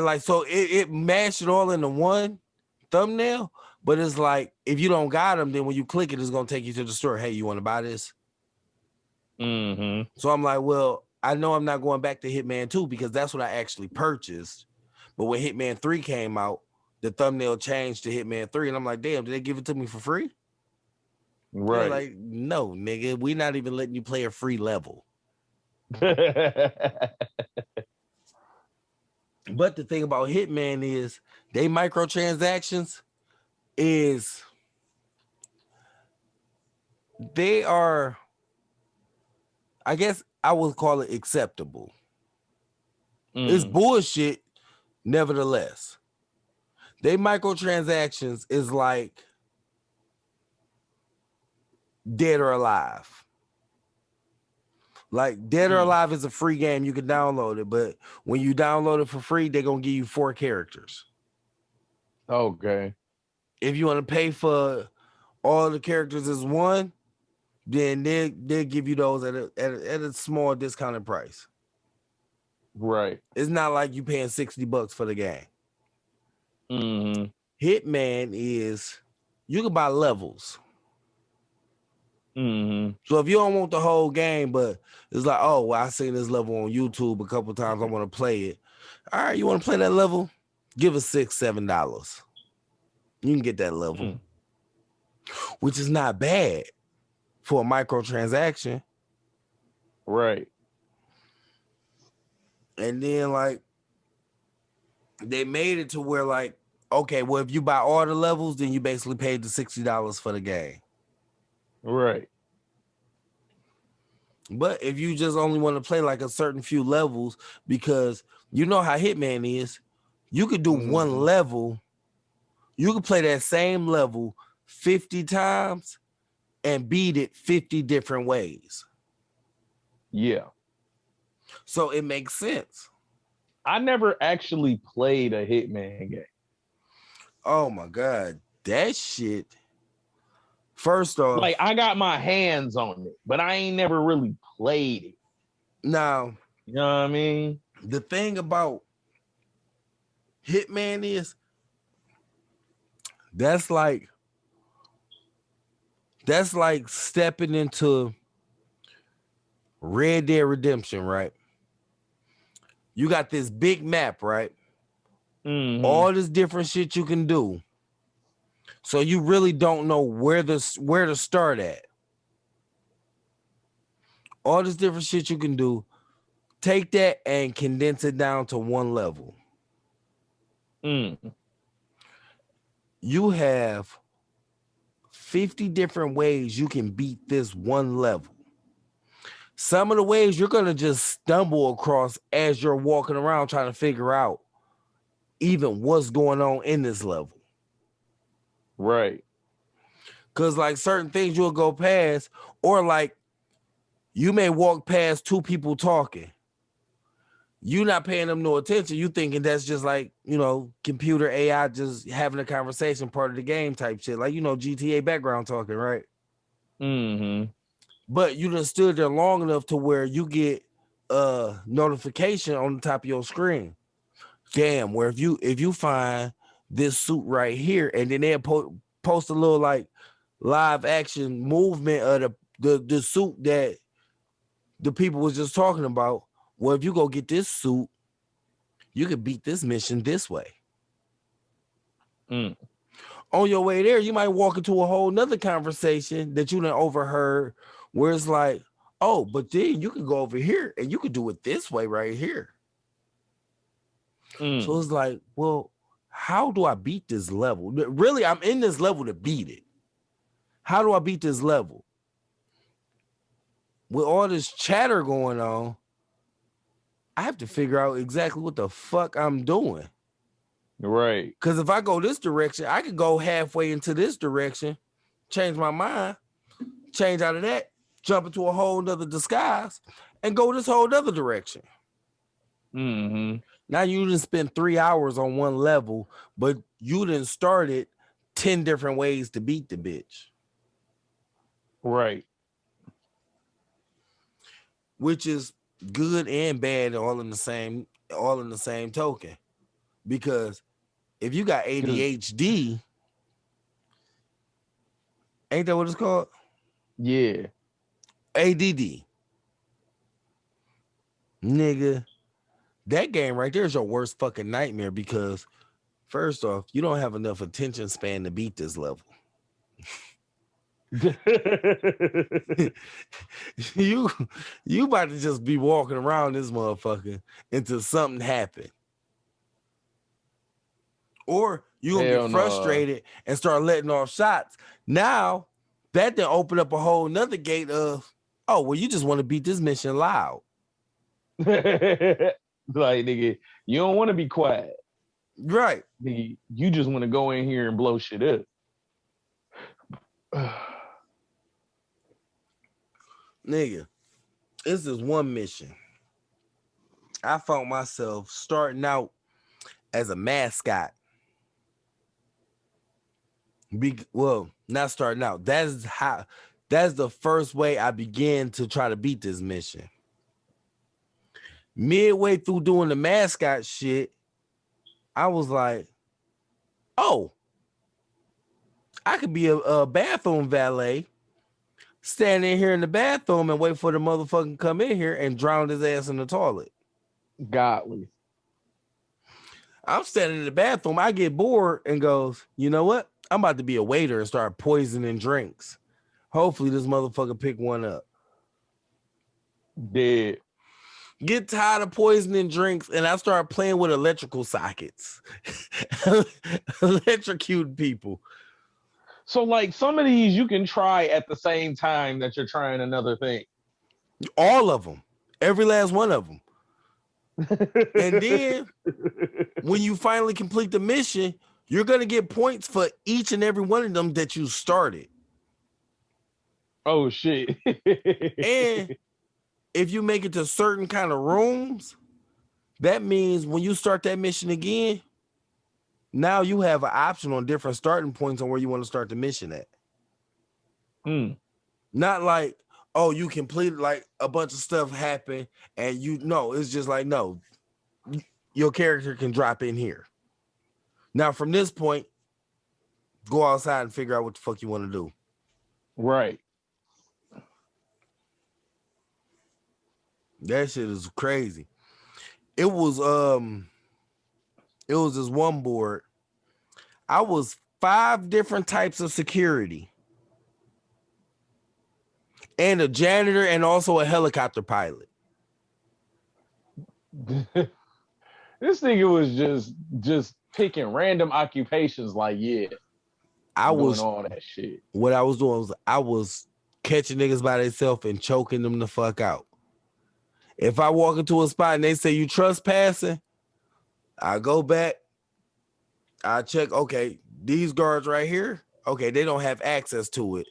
like so it mashed it all into one thumbnail. But it's like, if you don't got them, then when you click it, it's gonna take you to the store. Hey, you want to buy this? So I'm like, well, I know I'm not going back to Hitman 2 because that's what I actually purchased. But when Hitman 3 came out, the thumbnail changed to Hitman 3, and I'm like, damn, did they give it to me for free? Right. They're like, no, nigga, we're not even letting you play a free level. But the thing about Hitman is they microtransactions they are, I guess I would call it acceptable. It's bullshit, nevertheless. They microtransactions is like Dead or Alive. Like Dead or Alive is a free game. You can download it, but when you download it for free, they're gonna give you 4 characters. Okay. If you want to pay for all the characters as one, then they'll give you those at a small discounted price. Right. It's not like you paying $60 for the game. Hitman is, you can buy levels. So if you don't want the whole game, but it's like, oh, well, I seen this level on YouTube a couple times, I want to play it. All right, you want to play that level? Give us $6-7. You can get that level, which is not bad for a microtransaction. Right. And then like they made it to where like, okay, well, if you buy all the levels, then you basically paid the $60 for the game. Right. But if you just only want to play like a certain few levels, because you know how Hitman is, you could do one level, you could play that same level 50 times and beat it 50 different ways. Yeah. So it makes sense. I never actually played a Hitman game. Oh my God. That shit. First off, like I got my hands on it, but I ain't never really played it. Now, you know what I mean? The thing about Hitman is that's like stepping into Red Dead Redemption, right? You got this big map, right? All this different shit you can do. So you really don't know where to start at. All this different shit you can do. Take that and condense it down to one level. You have 50 different ways you can beat this one level. Some of the ways you're going to just stumble across as you're walking around trying to figure out even what's going on in this level. Right. Because like certain things you'll go past, or like you may walk past two people talking. You not paying them no attention. You thinking that's just like, you know, computer AI just having a conversation, part of the game type shit. Like, you know, GTA background talking, right? But you done stood there long enough to where you get a notification on the top of your screen. Damn, where if you find this suit right here, and then they'll post a little like live action movement of the suit that the people was just talking about. Well, if you go get this suit, you could beat this mission this way. On your way there, you might walk into a whole nother conversation that you done overheard, where it's like, oh, but then you can go over here and you could do it this way right here. So it's like, well, how do I beat this level? Really, I'm in this level to beat it. How do I beat this level? With all this chatter going on, I have to figure out exactly what the fuck I'm doing. Right. Because if I go this direction, I could go halfway into this direction, change my mind, change out of that, jump into a whole nother disguise and go this whole other direction. Mm-hmm. Now you didn't spend 3 hours on one level, but you didn't start it 10 different ways to beat the bitch. Right. Which is good and bad all in the same token. Because if you got ADHD, ain't that what it's called? Yeah. ADD. Nigga, that game right there is your worst fucking nightmare because first off, you don't have enough attention span to beat this level. you about to just be walking around this motherfucker until something happen. Or you gonna get frustrated and start letting off shots. Now that then open up a whole nother gate of, oh, well, you just want to beat this mission loud. Like, nigga, you don't want to be quiet. Right. Nigga, you just want to go in here and blow shit up. Nigga, this is one mission. I found myself starting out as a mascot. Well, not starting out. That's the first way I began to try to beat this mission. Midway through doing the mascot shit, I was like, oh, I could be a bathroom valet, stand in here in the bathroom and wait for the motherfucker to come in here and drown his ass in the toilet. Godly. I'm standing in the bathroom. I get bored and goes, you know what? I'm about to be a waiter and start poisoning drinks. Hopefully this motherfucker pick one up. Dead. Get tired of poisoning drinks and I start playing with electrical sockets. Electrocute people. So like some of these you can try at the same time that you're trying another thing. All of them. Every last one of them. And then when you finally complete the mission, you're going to get points for each and every one of them that you started. Oh, shit. And if you make it to certain kind of rooms, that means when you start that mission again, now you have an option on different starting points on where you want to start the mission at. Not like, oh, you completed like a bunch of stuff happened and it's just like, no, your character can drop in here. Now, from this point, go outside and figure out what the fuck you want to do. Right. That shit is crazy. It was this one board. I was 5 different types of security. And a janitor and also a helicopter pilot. This nigga was just picking random occupations like, yeah. I was doing all that shit. What I was doing was I was catching niggas by themselves and choking them the fuck out. If I walk into a spot and they say you trespassing, I go back, I check, okay, these guards right here, okay, they don't have access to it.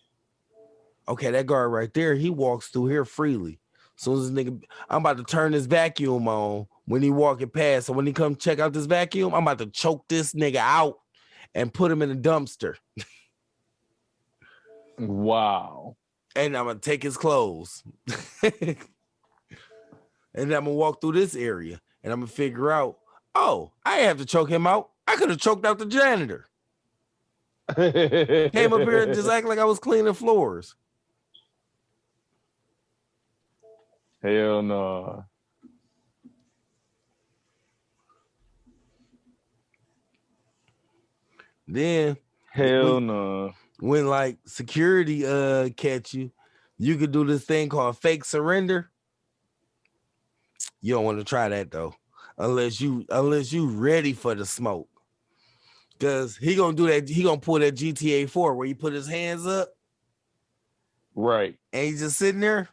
Okay, that guard right there, he walks through here freely. As soon as this nigga, I'm about to turn this vacuum on when he walking past. So when he come check out this vacuum, I'm about to choke this nigga out and put him in a dumpster. Wow. And I'm going to take his clothes. And then I'm going to walk through this area and I'm going to figure out, oh, I didn't have to choke him out. I could have choked out the janitor. Came up here and just act like I was cleaning floors. Hell no. Then hell no. When like security catch you, you could do this thing called fake surrender. You don't want to try that though, unless you ready for the smoke. Cause he gonna do that. He gonna pull that GTA 4 where he put his hands up, right, and he's just sitting there.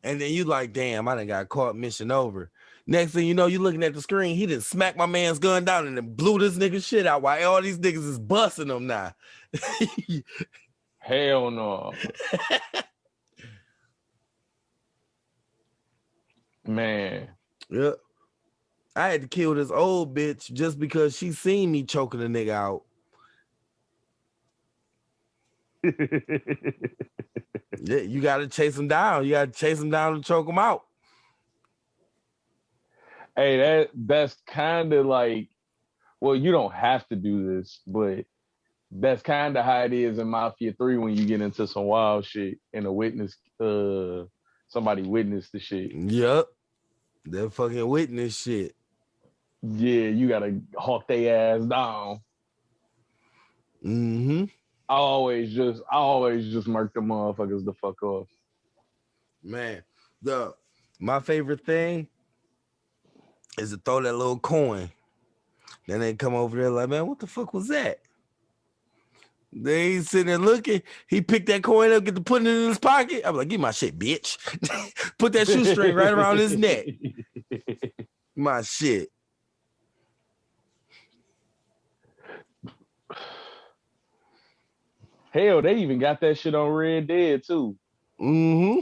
And then you like, damn, I done got caught. Mission over. Next thing you know, you looking at the screen. He done smacked my man's gun down and then blew this nigga shit out while all these niggas is busting him now. Hell no. Man. Yeah. I had to kill this old bitch just because she seen me choking a nigga out. Yeah, you got to chase him down. You got to chase him down and choke him out. Hey, that's kind of like, well, you don't have to do this, but that's kind of how it is in Mafia 3 when you get into some wild shit and somebody witnessed the shit. Yep. That fucking witness shit. Yeah, you gotta hawk their ass down. Mm-hmm. I always just mark the motherfuckers the fuck off. Man, my favorite thing is to throw that little coin. Then they come over there like, man, what the fuck was that? They ain't sitting there looking. He picked that coin up, get to put it in his pocket. I'm like, give my shit, bitch. Put that shoestring right around his neck. My shit. Hell, they even got that shit on Red Dead too. Mm-hmm.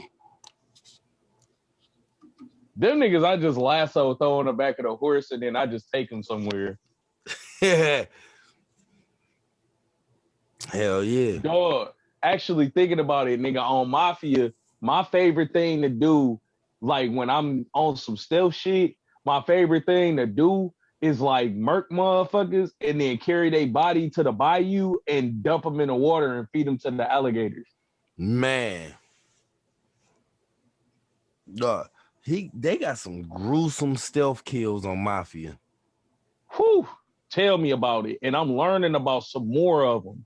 Them niggas, I just lasso, throw on the back of the horse, and then I just take them somewhere. Hell yeah. Dog, actually thinking about it, nigga, on Mafia, my favorite thing to do, like when I'm on some stealth shit, my favorite thing to do is like murk motherfuckers and then carry their body to the bayou and dump them in the water and feed them to the alligators. Man. They got some gruesome stealth kills on Mafia. Whew, tell me about it. And I'm learning about some more of them.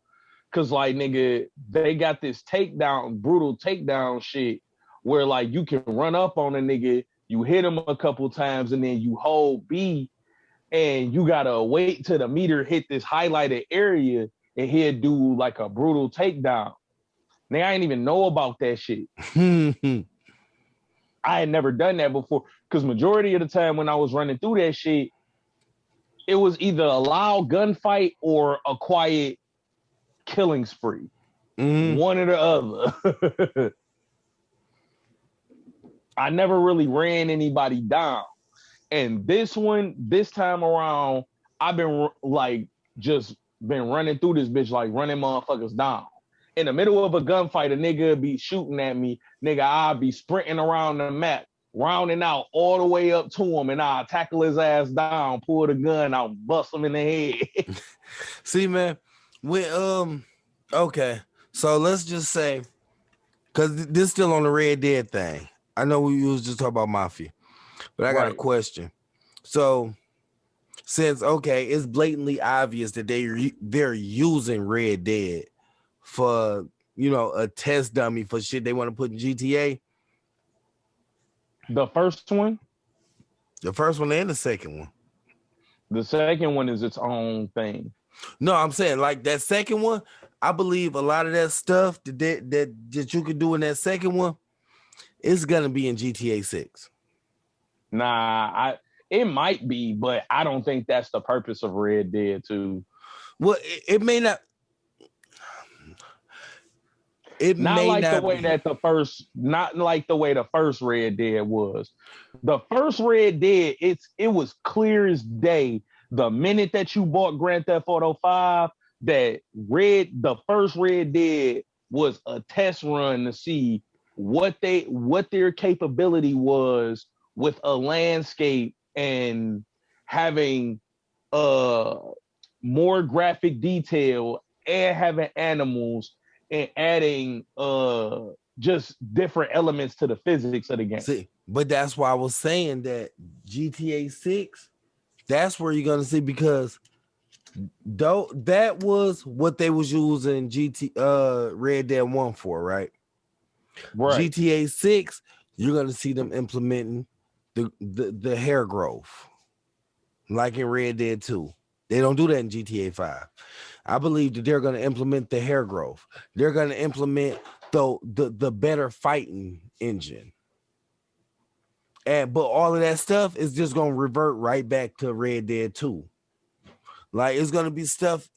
Cause like nigga, they got this brutal takedown shit where like you can run up on a nigga, you hit him a couple times, and then you hold B, and you gotta wait till the meter hit this highlighted area, and he'll do like a brutal takedown. Nigga, I ain't even know about that shit. I had never done that before. Cause majority of the time when I was running through that shit, it was either a loud gunfight or a quiet killing spree. One or the other. I never really ran anybody down. And this time around, I've been like just been running through this bitch, like running motherfuckers down. In the middle of a gunfight, a nigga be shooting at me. Nigga, I'll be sprinting around the map, rounding out all the way up to him, and I'll tackle his ass down, pull the gun out, bust him in the head. See, man, okay, so let's just say, because this is still on the Red Dead thing. I know we was just talking about Mafia, but I got a question. So, since, okay, it's blatantly obvious that they're using Red Dead for, a test dummy for shit they want to put in GTA. The first one? The first one and the second one. The second one is its own thing. No, I'm saying like that second one, I believe a lot of that stuff that you could do in that second one is gonna be in GTA 6. Nah, it might be, but I don't think that's the purpose of Red Dead 2. Well, it may not. It not may like not the way be. that not like the way the first Red Dead was. The first Red Dead, it was clear as day. The minute that you bought Grand Theft Auto 5, the first Red Dead was a test run to see what their capability was with a landscape and having more graphic detail and having animals and adding just different elements to the physics of the game. See, but that's why I was saying that GTA 6, that's where you're gonna see, because though that was what they was using Red Dead 1 for, right? GTA 6, you're gonna see them implementing the hair growth, like in Red Dead 2. They don't do that in GTA 5. I believe that they're going to implement the hair growth. They're going to implement the better fighting engine. But all of that stuff is just going to revert right back to Red Dead 2. Like, it's going to be stuff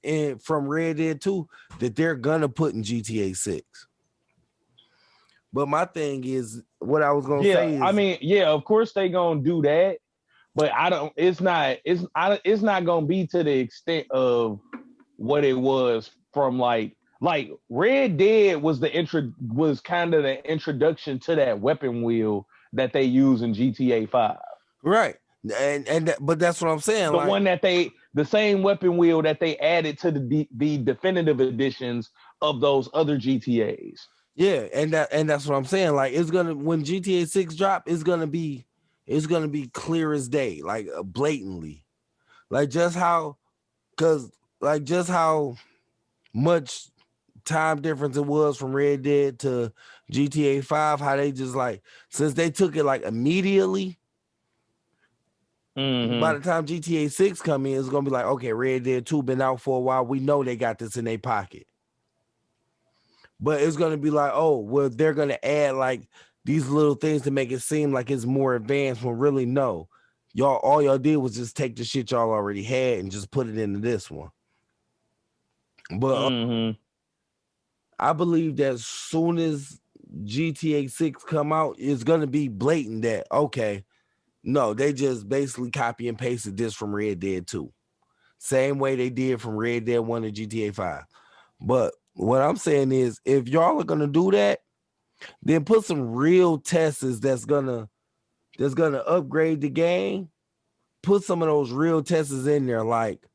from Red Dead 2 that they're going to put in GTA 6. But my thing is, what I was gonna say is, I mean, yeah, of course they gonna do that, but I don't. It's not gonna be to the extent of what it was from like Red Dead was was kind of the introduction to that weapon wheel that they use in GTA 5. right. But that's what I'm saying. The Like, one that the same weapon wheel that they added to the definitive editions of those other GTAs. yeah, and that's what I'm saying. Like, it's gonna when GTA 6 drop, it's gonna be clear as day, like blatantly, like just how much time difference it was from Red Dead to GTA 5, how they just like, since they took it like immediately, by the time GTA 6 come in, it's gonna be like, okay, Red Dead 2 been out for a while. We know they got this in their pocket. But it's gonna be like, oh, well, they're gonna add like these little things to make it seem like it's more advanced when really no. All y'all did was just take the shit y'all already had and just put it into this one. But I believe that as soon as GTA 6 come out, it's gonna be blatant that okay, no, they just basically copy and pasted this from Red Dead 2. Same way they did from Red Dead 1 to GTA 5. But what I'm saying is, if y'all are gonna do that, then put some real tests that's gonna upgrade the game. Put some of those real tests in there. Like,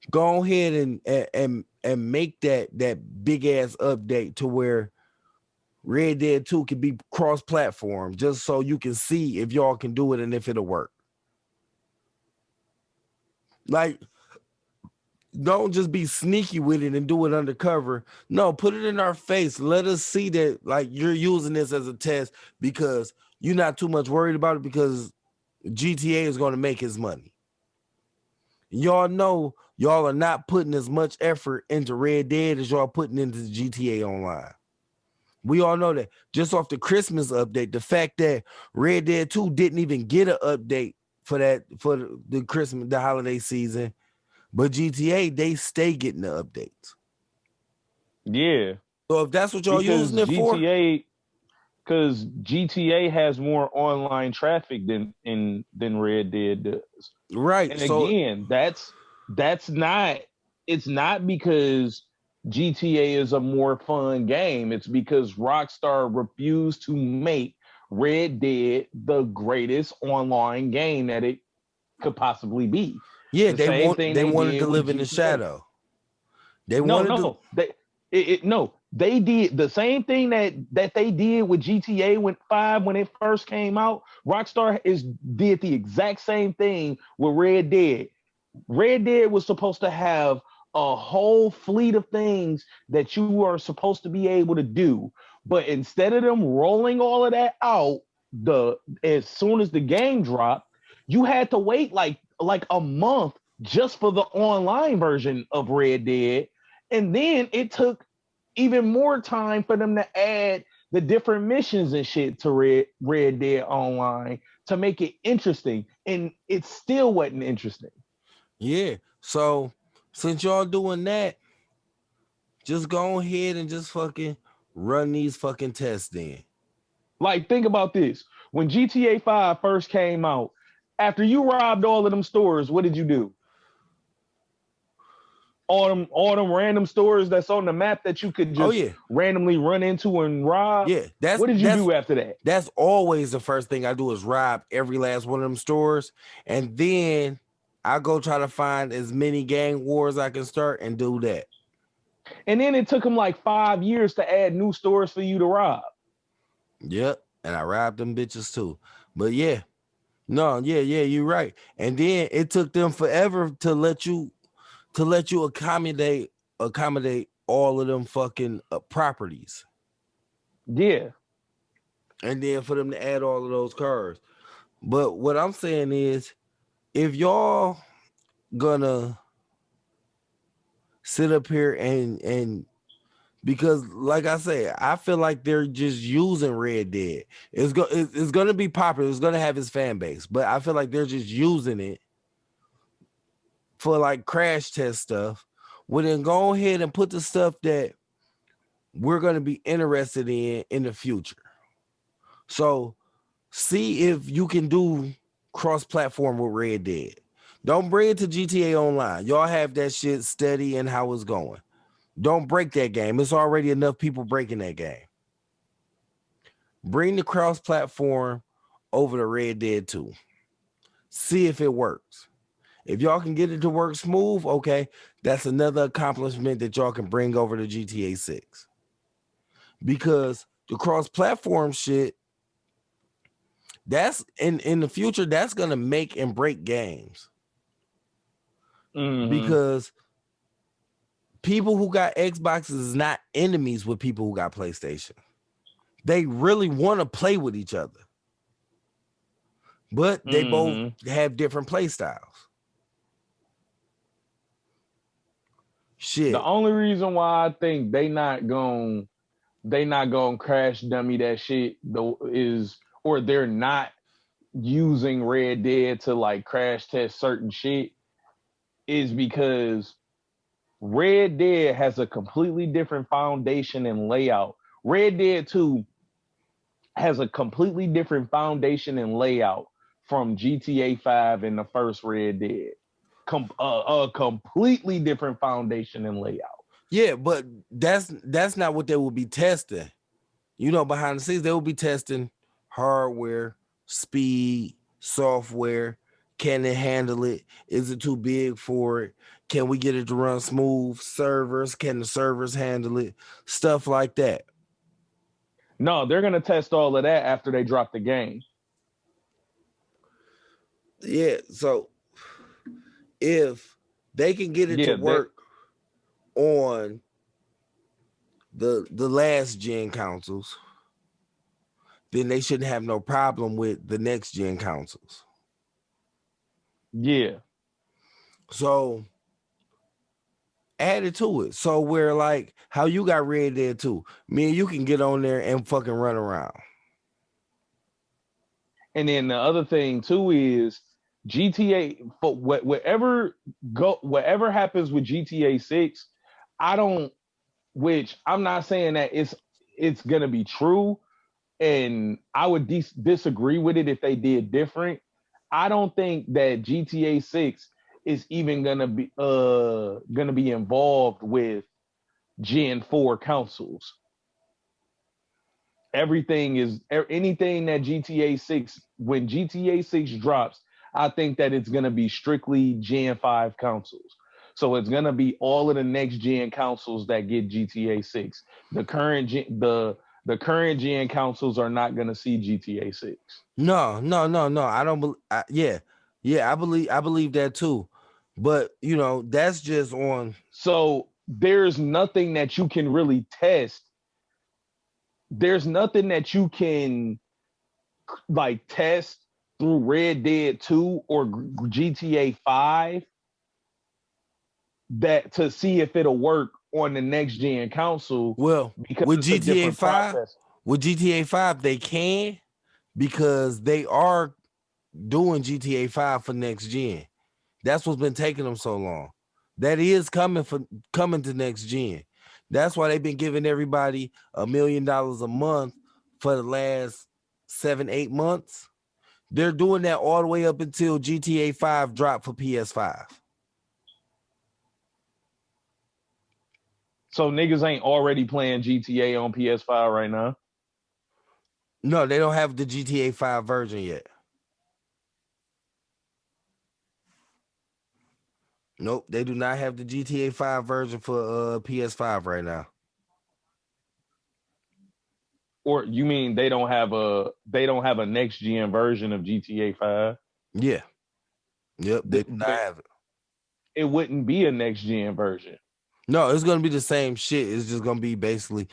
go ahead and make that big ass update to where Red Dead 2 can be cross-platform, just so you can see if y'all can do it and if it'll work. Like, don't just be sneaky with it and do it undercover. No, put it in our face. Let us see that like you're using this as a test because you're not too much worried about it because GTA is going to make his money. Y'all know y'all are not putting as much effort into Red Dead as y'all putting into GTA Online. We all know that just off the Christmas update, the fact that Red Dead 2 didn't even get an update for the Christmas, the holiday season. But GTA, they stay getting the updates. Yeah. So if that's what y'all using it for, because GTA has more online traffic than Red Dead does. right? And So again, that's not. It's not because GTA is a more fun game. It's because Rockstar refused to make Red Dead the greatest online game that it could possibly be. yeah, The same thing they wanted did to with live in the GTA. shadow. They wanted to. They did the same thing that they did with GTA 5 when it first came out. Rockstar did the exact same thing with Red Dead. Red Dead was supposed to have a whole fleet of things that you are supposed to be able to do, but instead of them rolling all of that out, as soon as the game dropped, you had to wait like a month just for the online version of Red Dead, and then it took even more time for them to add the different missions and shit to Red Dead Online to make it interesting, and it still wasn't interesting. Yeah. So since y'all doing that, just go ahead and just fucking run these fucking tests then. Like, think about this. When GTA 5 first came out, after you robbed all of them stores, what did you do? All them random stores that's on the map that you could just randomly run into and rob. Yeah, what did you do after that? That's always the first thing I do is rob every last one of them stores, and then I go try to find as many gang wars I can start and do that. And then it took them like 5 years to add new stores for you to rob. Yep, and I robbed them bitches too. But yeah, no, yeah, you're right. And then it took them forever to let you accommodate all of them fucking properties. Yeah. And then for them to add all of those cars. But what I'm saying is, if y'all gonna sit up here and because like I say, I feel like they're just using Red Dead. It's gonna be popular. It's gonna have its fan base, but I feel like they're just using it for like crash test stuff. Well, then go ahead and put the stuff that we're gonna be interested in the future. So see if you can do cross-platform with Red Dead. Don't bring it to GTA Online. Y'all have that shit steady and how it's going. Don't break that game. It's already enough people breaking that game. Bring the cross-platform over to Red Dead 2. See if it works. If y'all can get it to work smooth, okay, that's another accomplishment that y'all can bring over to GTA 6. Because the cross-platform shit, that's in the future, that's gonna make and break games. Because people who got Xboxes is not enemies with people who got PlayStation. They really want to play with each other. But they both have different play styles. Shit. The only reason why I think they not gonna crash dummy that shit though is, or they're not using Red Dead to like crash test certain shit, is because Red Dead has a completely different foundation and layout. Red Dead 2 has a completely different foundation and layout from GTA 5 and the first Red Dead. A completely different foundation and layout. Yeah, but that's not what they will be testing. You know, behind the scenes, they will be testing hardware, speed, software. Can it handle it? Is it too big for it? Can we get it to run smooth? Servers, can the servers handle it? Stuff like that. No, they're gonna test all of that after they drop the game. Yeah, so if they can get it to work on the last gen consoles, then they shouldn't have no problem with the next gen consoles. Yeah. So add it to it. So we're like how you got Red Dead 2. Me and you can get on there and fucking run around. And then the other thing too is GTA, for whatever happens with GTA 6, which I'm not saying that it's gonna be true, and I would disagree with it if they did different. I don't think that GTA 6 is even gonna be involved with Gen 4 consoles. Anything that GTA 6, when GTA 6 drops, I think that it's gonna be strictly Gen 5 consoles. So it's gonna be all of the next gen consoles that get GTA 6. The current gen consoles are not gonna see GTA 6. No. I don't believe. I believe that too. But you know, that's just on. So there's nothing that you can really test. There's nothing that you can like test through Red Dead 2 or GTA 5 that to see if it'll work on the next gen console. Well, because with it's a GTA different 5, process. with GTA 5, they can, because they are doing GTA 5 for next gen. That's what's been taking them so long. That is coming to next gen. That's why they've been giving everybody $1 million a month for the last 7-8 months. They're doing that all the way up until GTA 5 drop for PS5. So niggas ain't already playing GTA on PS5 right now? No, they don't have the GTA 5 version yet. Nope, they do not have the GTA 5 version for PS5 right now. Or you mean they don't have a next gen version of GTA 5? Yeah. Yep, they do not have it. It wouldn't be a next gen version. No, it's gonna be the same shit. It's just gonna be basically,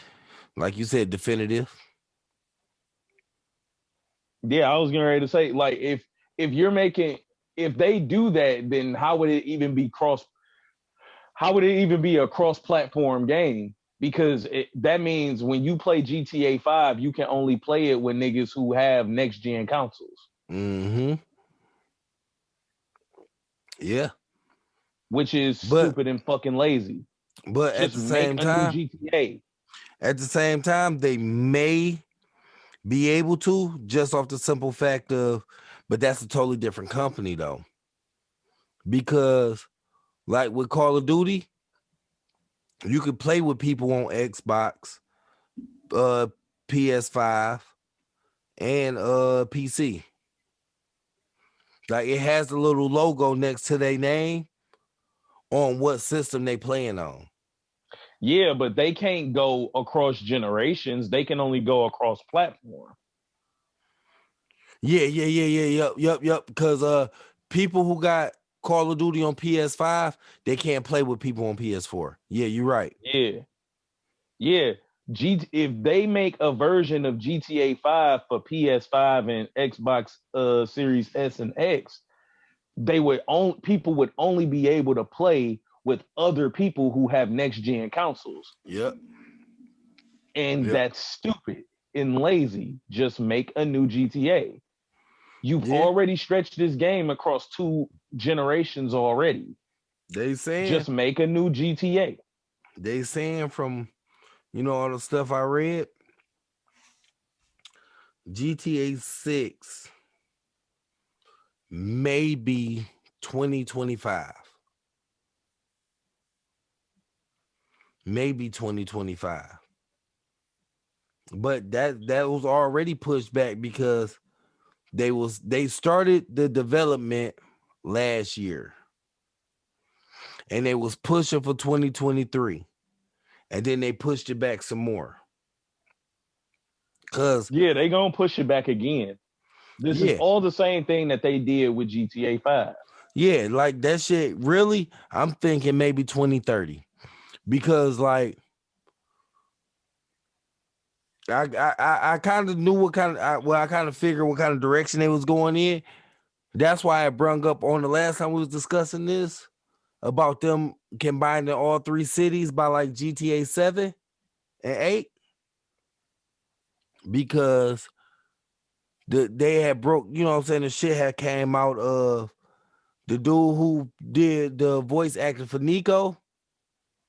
like you said, definitive. Yeah, I was getting ready to say, like, if they do that, then how would it even be a cross-platform game? Because that means when you play GTA 5, you can only play it with niggas who have next gen consoles. Mm-hmm. Yeah. Which is stupid and fucking lazy. But just at the same make a new time, GTA. they may be able to, just off the simple fact of, but that's a totally different company though. Because like with Call of Duty, you could play with people on Xbox, uh PS5, and PC. Like it has the little logo next to their name on what system they playing on. Yeah, but they can't go across generations. They can only go across platform. Yep. Because people who got Call of Duty on PS5, they can't play with people on PS4. Yeah, you're right. Yeah. Yeah. If they make a version of GTA 5 for PS5 and Xbox Series S and X, people would only be able to play with other people who have next gen consoles. Yep. And that's stupid and lazy. Just make a new GTA. You've already stretched this game across 2 generations already. They saying just make a new GTA. They saying from all the stuff I read, GTA 6 maybe 2025. Maybe 2025. But that was already pushed back because they started the development last year. And they was pushing for 2023. And then they pushed it back some more. Yeah, they gonna push it back again. This is all the same thing that they did with GTA 5. Yeah, like that shit, really, I'm thinking maybe 2030. Because like I kind of knew what kind of I kind of figured what kind of direction they was going in. That's why I brung up on the last time we was discussing this about them combining all 3 cities by like GTA 7 and 8. Because they had broke, you know what I'm saying, the shit had came out of the dude who did the voice acting for Nico.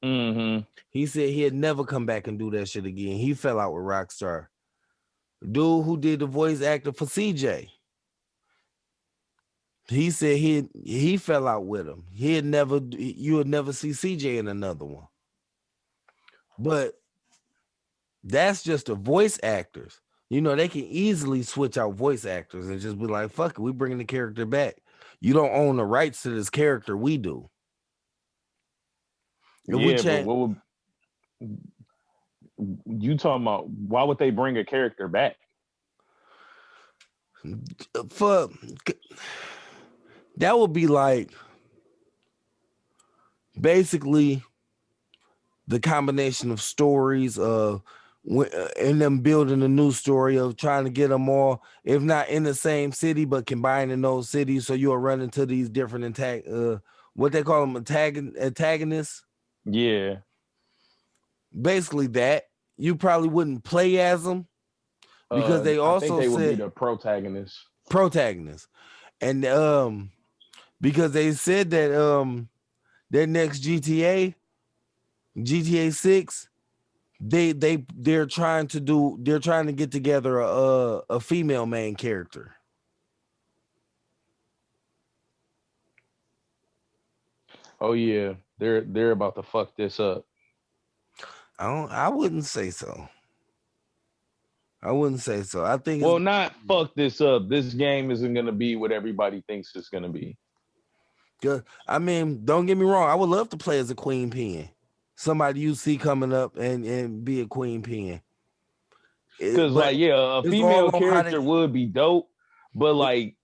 Mm-hmm. He said he'd never come back and do that shit again. He fell out with Rockstar. Dude who did the voice actor for CJ, he said he fell out with him. You would never see CJ in another one. But that's just the voice actors. They can easily switch out voice actors and just be like, fuck it, we bringing the character back. You don't own the rights to this character, we do. But what would you talking about? Why would they bring a character back? That would be like basically the combination of stories of and them building a new story of trying to get them all, if not in the same city, but combining those cities. So you'll run into these different what they call them, antagonists. Yeah. Basically that. You probably wouldn't play as them because they also would be the protagonists. And because they said that their next GTA 6, they're trying to get together a female main character. Oh yeah, they're about to fuck this up. I wouldn't say so. I think not fuck this up. This game isn't gonna be what everybody thinks it's gonna be. I mean, don't get me wrong. I would love to play as a queen pen. Somebody you see coming up and be a queen pen. Because a female character would be dope, but like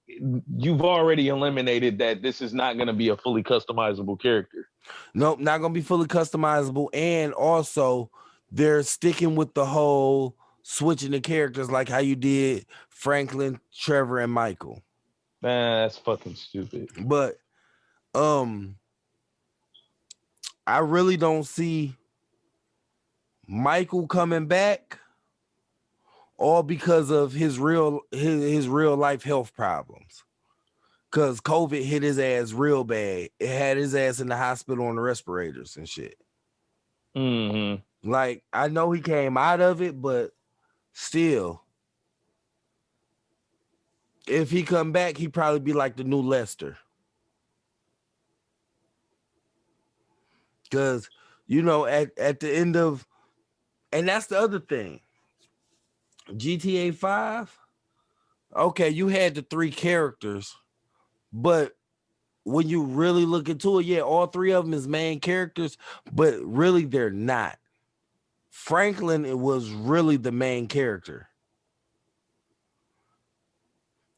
you've already eliminated that this is not going to be a fully customizable character. Nope, not going to be fully customizable. And also, they're sticking with the whole switching the characters like how you did Franklin, Trevor, and Michael. Man, that's fucking stupid. But I really don't see Michael coming back, all because of his real life health problems. Cause COVID hit his ass real bad. It had his ass in the hospital on the respirators and shit. Mm-hmm. Like, I know he came out of it, but still, if he come back, he probably be like the new Lester. Because, at the end of, and that's the other thing. GTA 5, okay, you had the three characters, but when you really look into it, yeah, all three of them is main characters, but really they're not. Franklin, it was really the main character.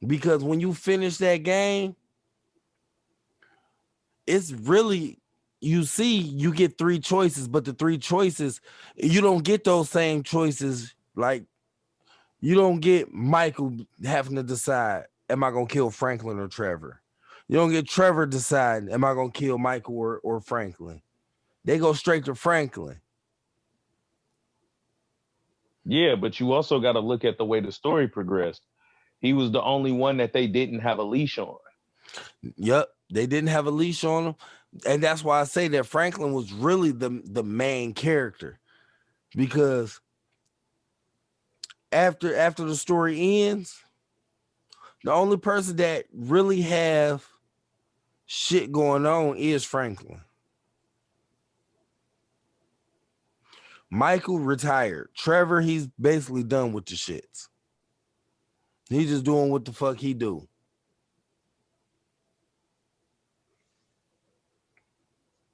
Because when you finish that game, it's really, you get three choices, but the three choices, you don't get those same choices. Like, you don't get Michael having to decide, am I going to kill Franklin or Trevor? You don't get Trevor deciding, am I going to kill Michael or Franklin? They go straight to Franklin. Yeah, but you also got to look at the way the story progressed. He was the only one that they didn't have a leash on. Yep, they didn't have a leash on him, and that's why I say that Franklin was really the main character, because after the story ends, the only person that really have shit going on is Franklin. Michael retired. Trevor, he's basically done with the shits. He's just doing what the fuck he do.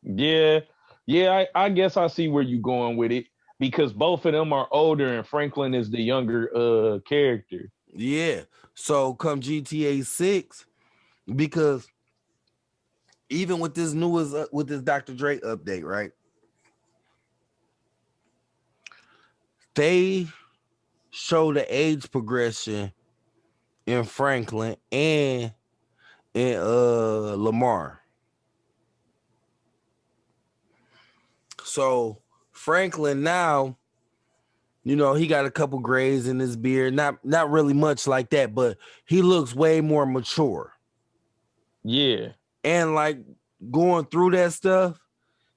Yeah, I guess I see where you're going with it, because both of them are older and Franklin is the younger character. Yeah. So come GTA 6, because even with this newest with this Dr. Dre update, right? They show the age progression in Franklin and in Lamar. So Franklin now, he got a couple grays in his beard, not really much like that, but he looks way more mature. Yeah. And like going through that stuff,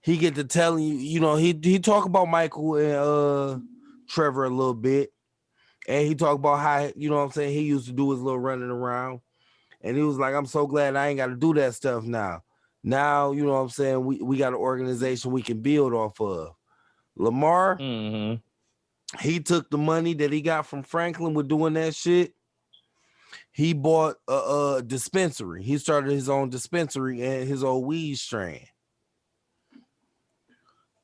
he get to telling you, he talk about Michael and Trevor a little bit. And he talked about how, what I'm saying, he used to do his little running around. And he was like, I'm so glad I ain't got to do that stuff now. Now, what I'm saying, we got an organization we can build off of. Lamar, he took the money that he got from Franklin with doing that shit. He bought a dispensary. He started his own dispensary and his old weed strain.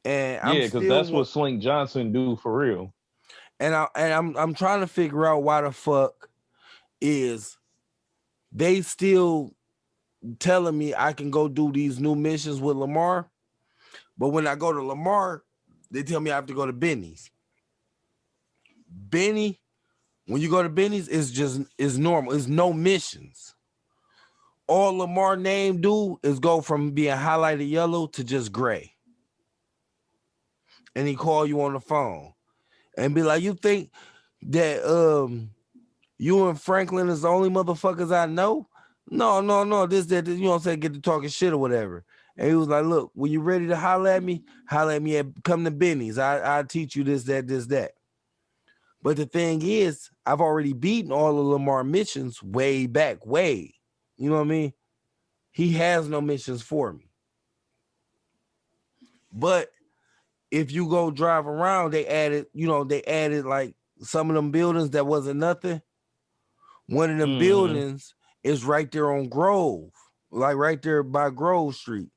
And Yeah, because that's what Slink Johnson do for real. And I'm trying to figure out why the fuck is they still telling me I can go do these new missions with Lamar, but when I go to Lamar, they tell me I have to go to Benny's. Benny, when you go to Benny's, it's normal. It's no missions. All Lamar name do is go from being highlighted yellow to just gray. And he call you on the phone and be like, you think that you and Franklin is the only motherfuckers I know? No, this, that, you know what I'm saying, get to talking shit or whatever. And he was like, look, when you ready to holler at me come to Benny's. I'll teach you this, that. But the thing is, I've already beaten all of Lamar missions way back, You know what I mean? He has no missions for me. But if you go drive around, they added like some of them buildings that wasn't nothing. One of them buildings is right there on Grove, like right there by Grove Street.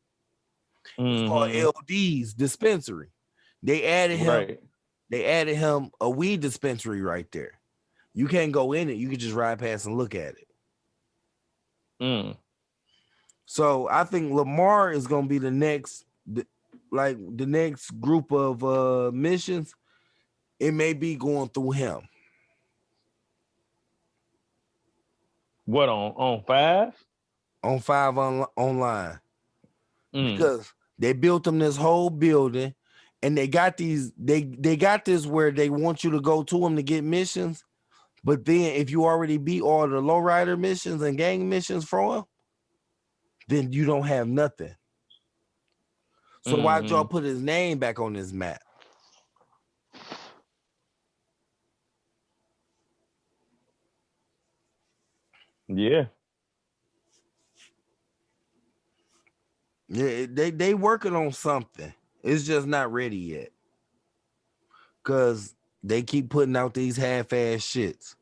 It's called LD's dispensary. They added him. Right. They added him a weed dispensary right there. You can't go in it. You can just ride past and look at it. So I think Lamar is gonna be the next group of missions. It may be going through him. What, on 5? On 5 online. Because they built them this whole building, and they got these. They got this where they want you to go to them to get missions, but then if you already beat all the lowrider missions and gang missions for them, then you don't have nothing. So why'd y'all put his name back on this map? Yeah. Yeah, they working on something. It's just not ready yet. Cause they keep putting out these half-ass shits.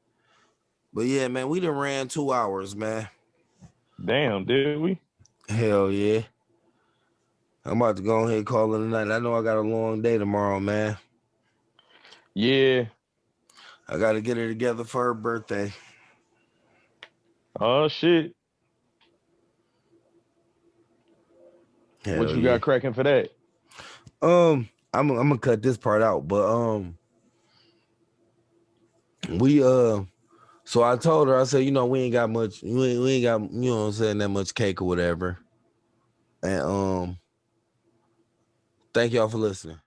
But yeah, man, we done ran 2 hours, man. Damn, did we? Hell yeah. I'm about to go ahead and call it a night. I know I got a long day tomorrow, man. Yeah. I gotta get her together for her birthday. Oh shit. What Hell you yeah. got cracking for that? I'm gonna cut this part out, but we so I told her, I said, we ain't got much, we ain't got, what I'm saying, that much cake or whatever. And thank y'all for listening.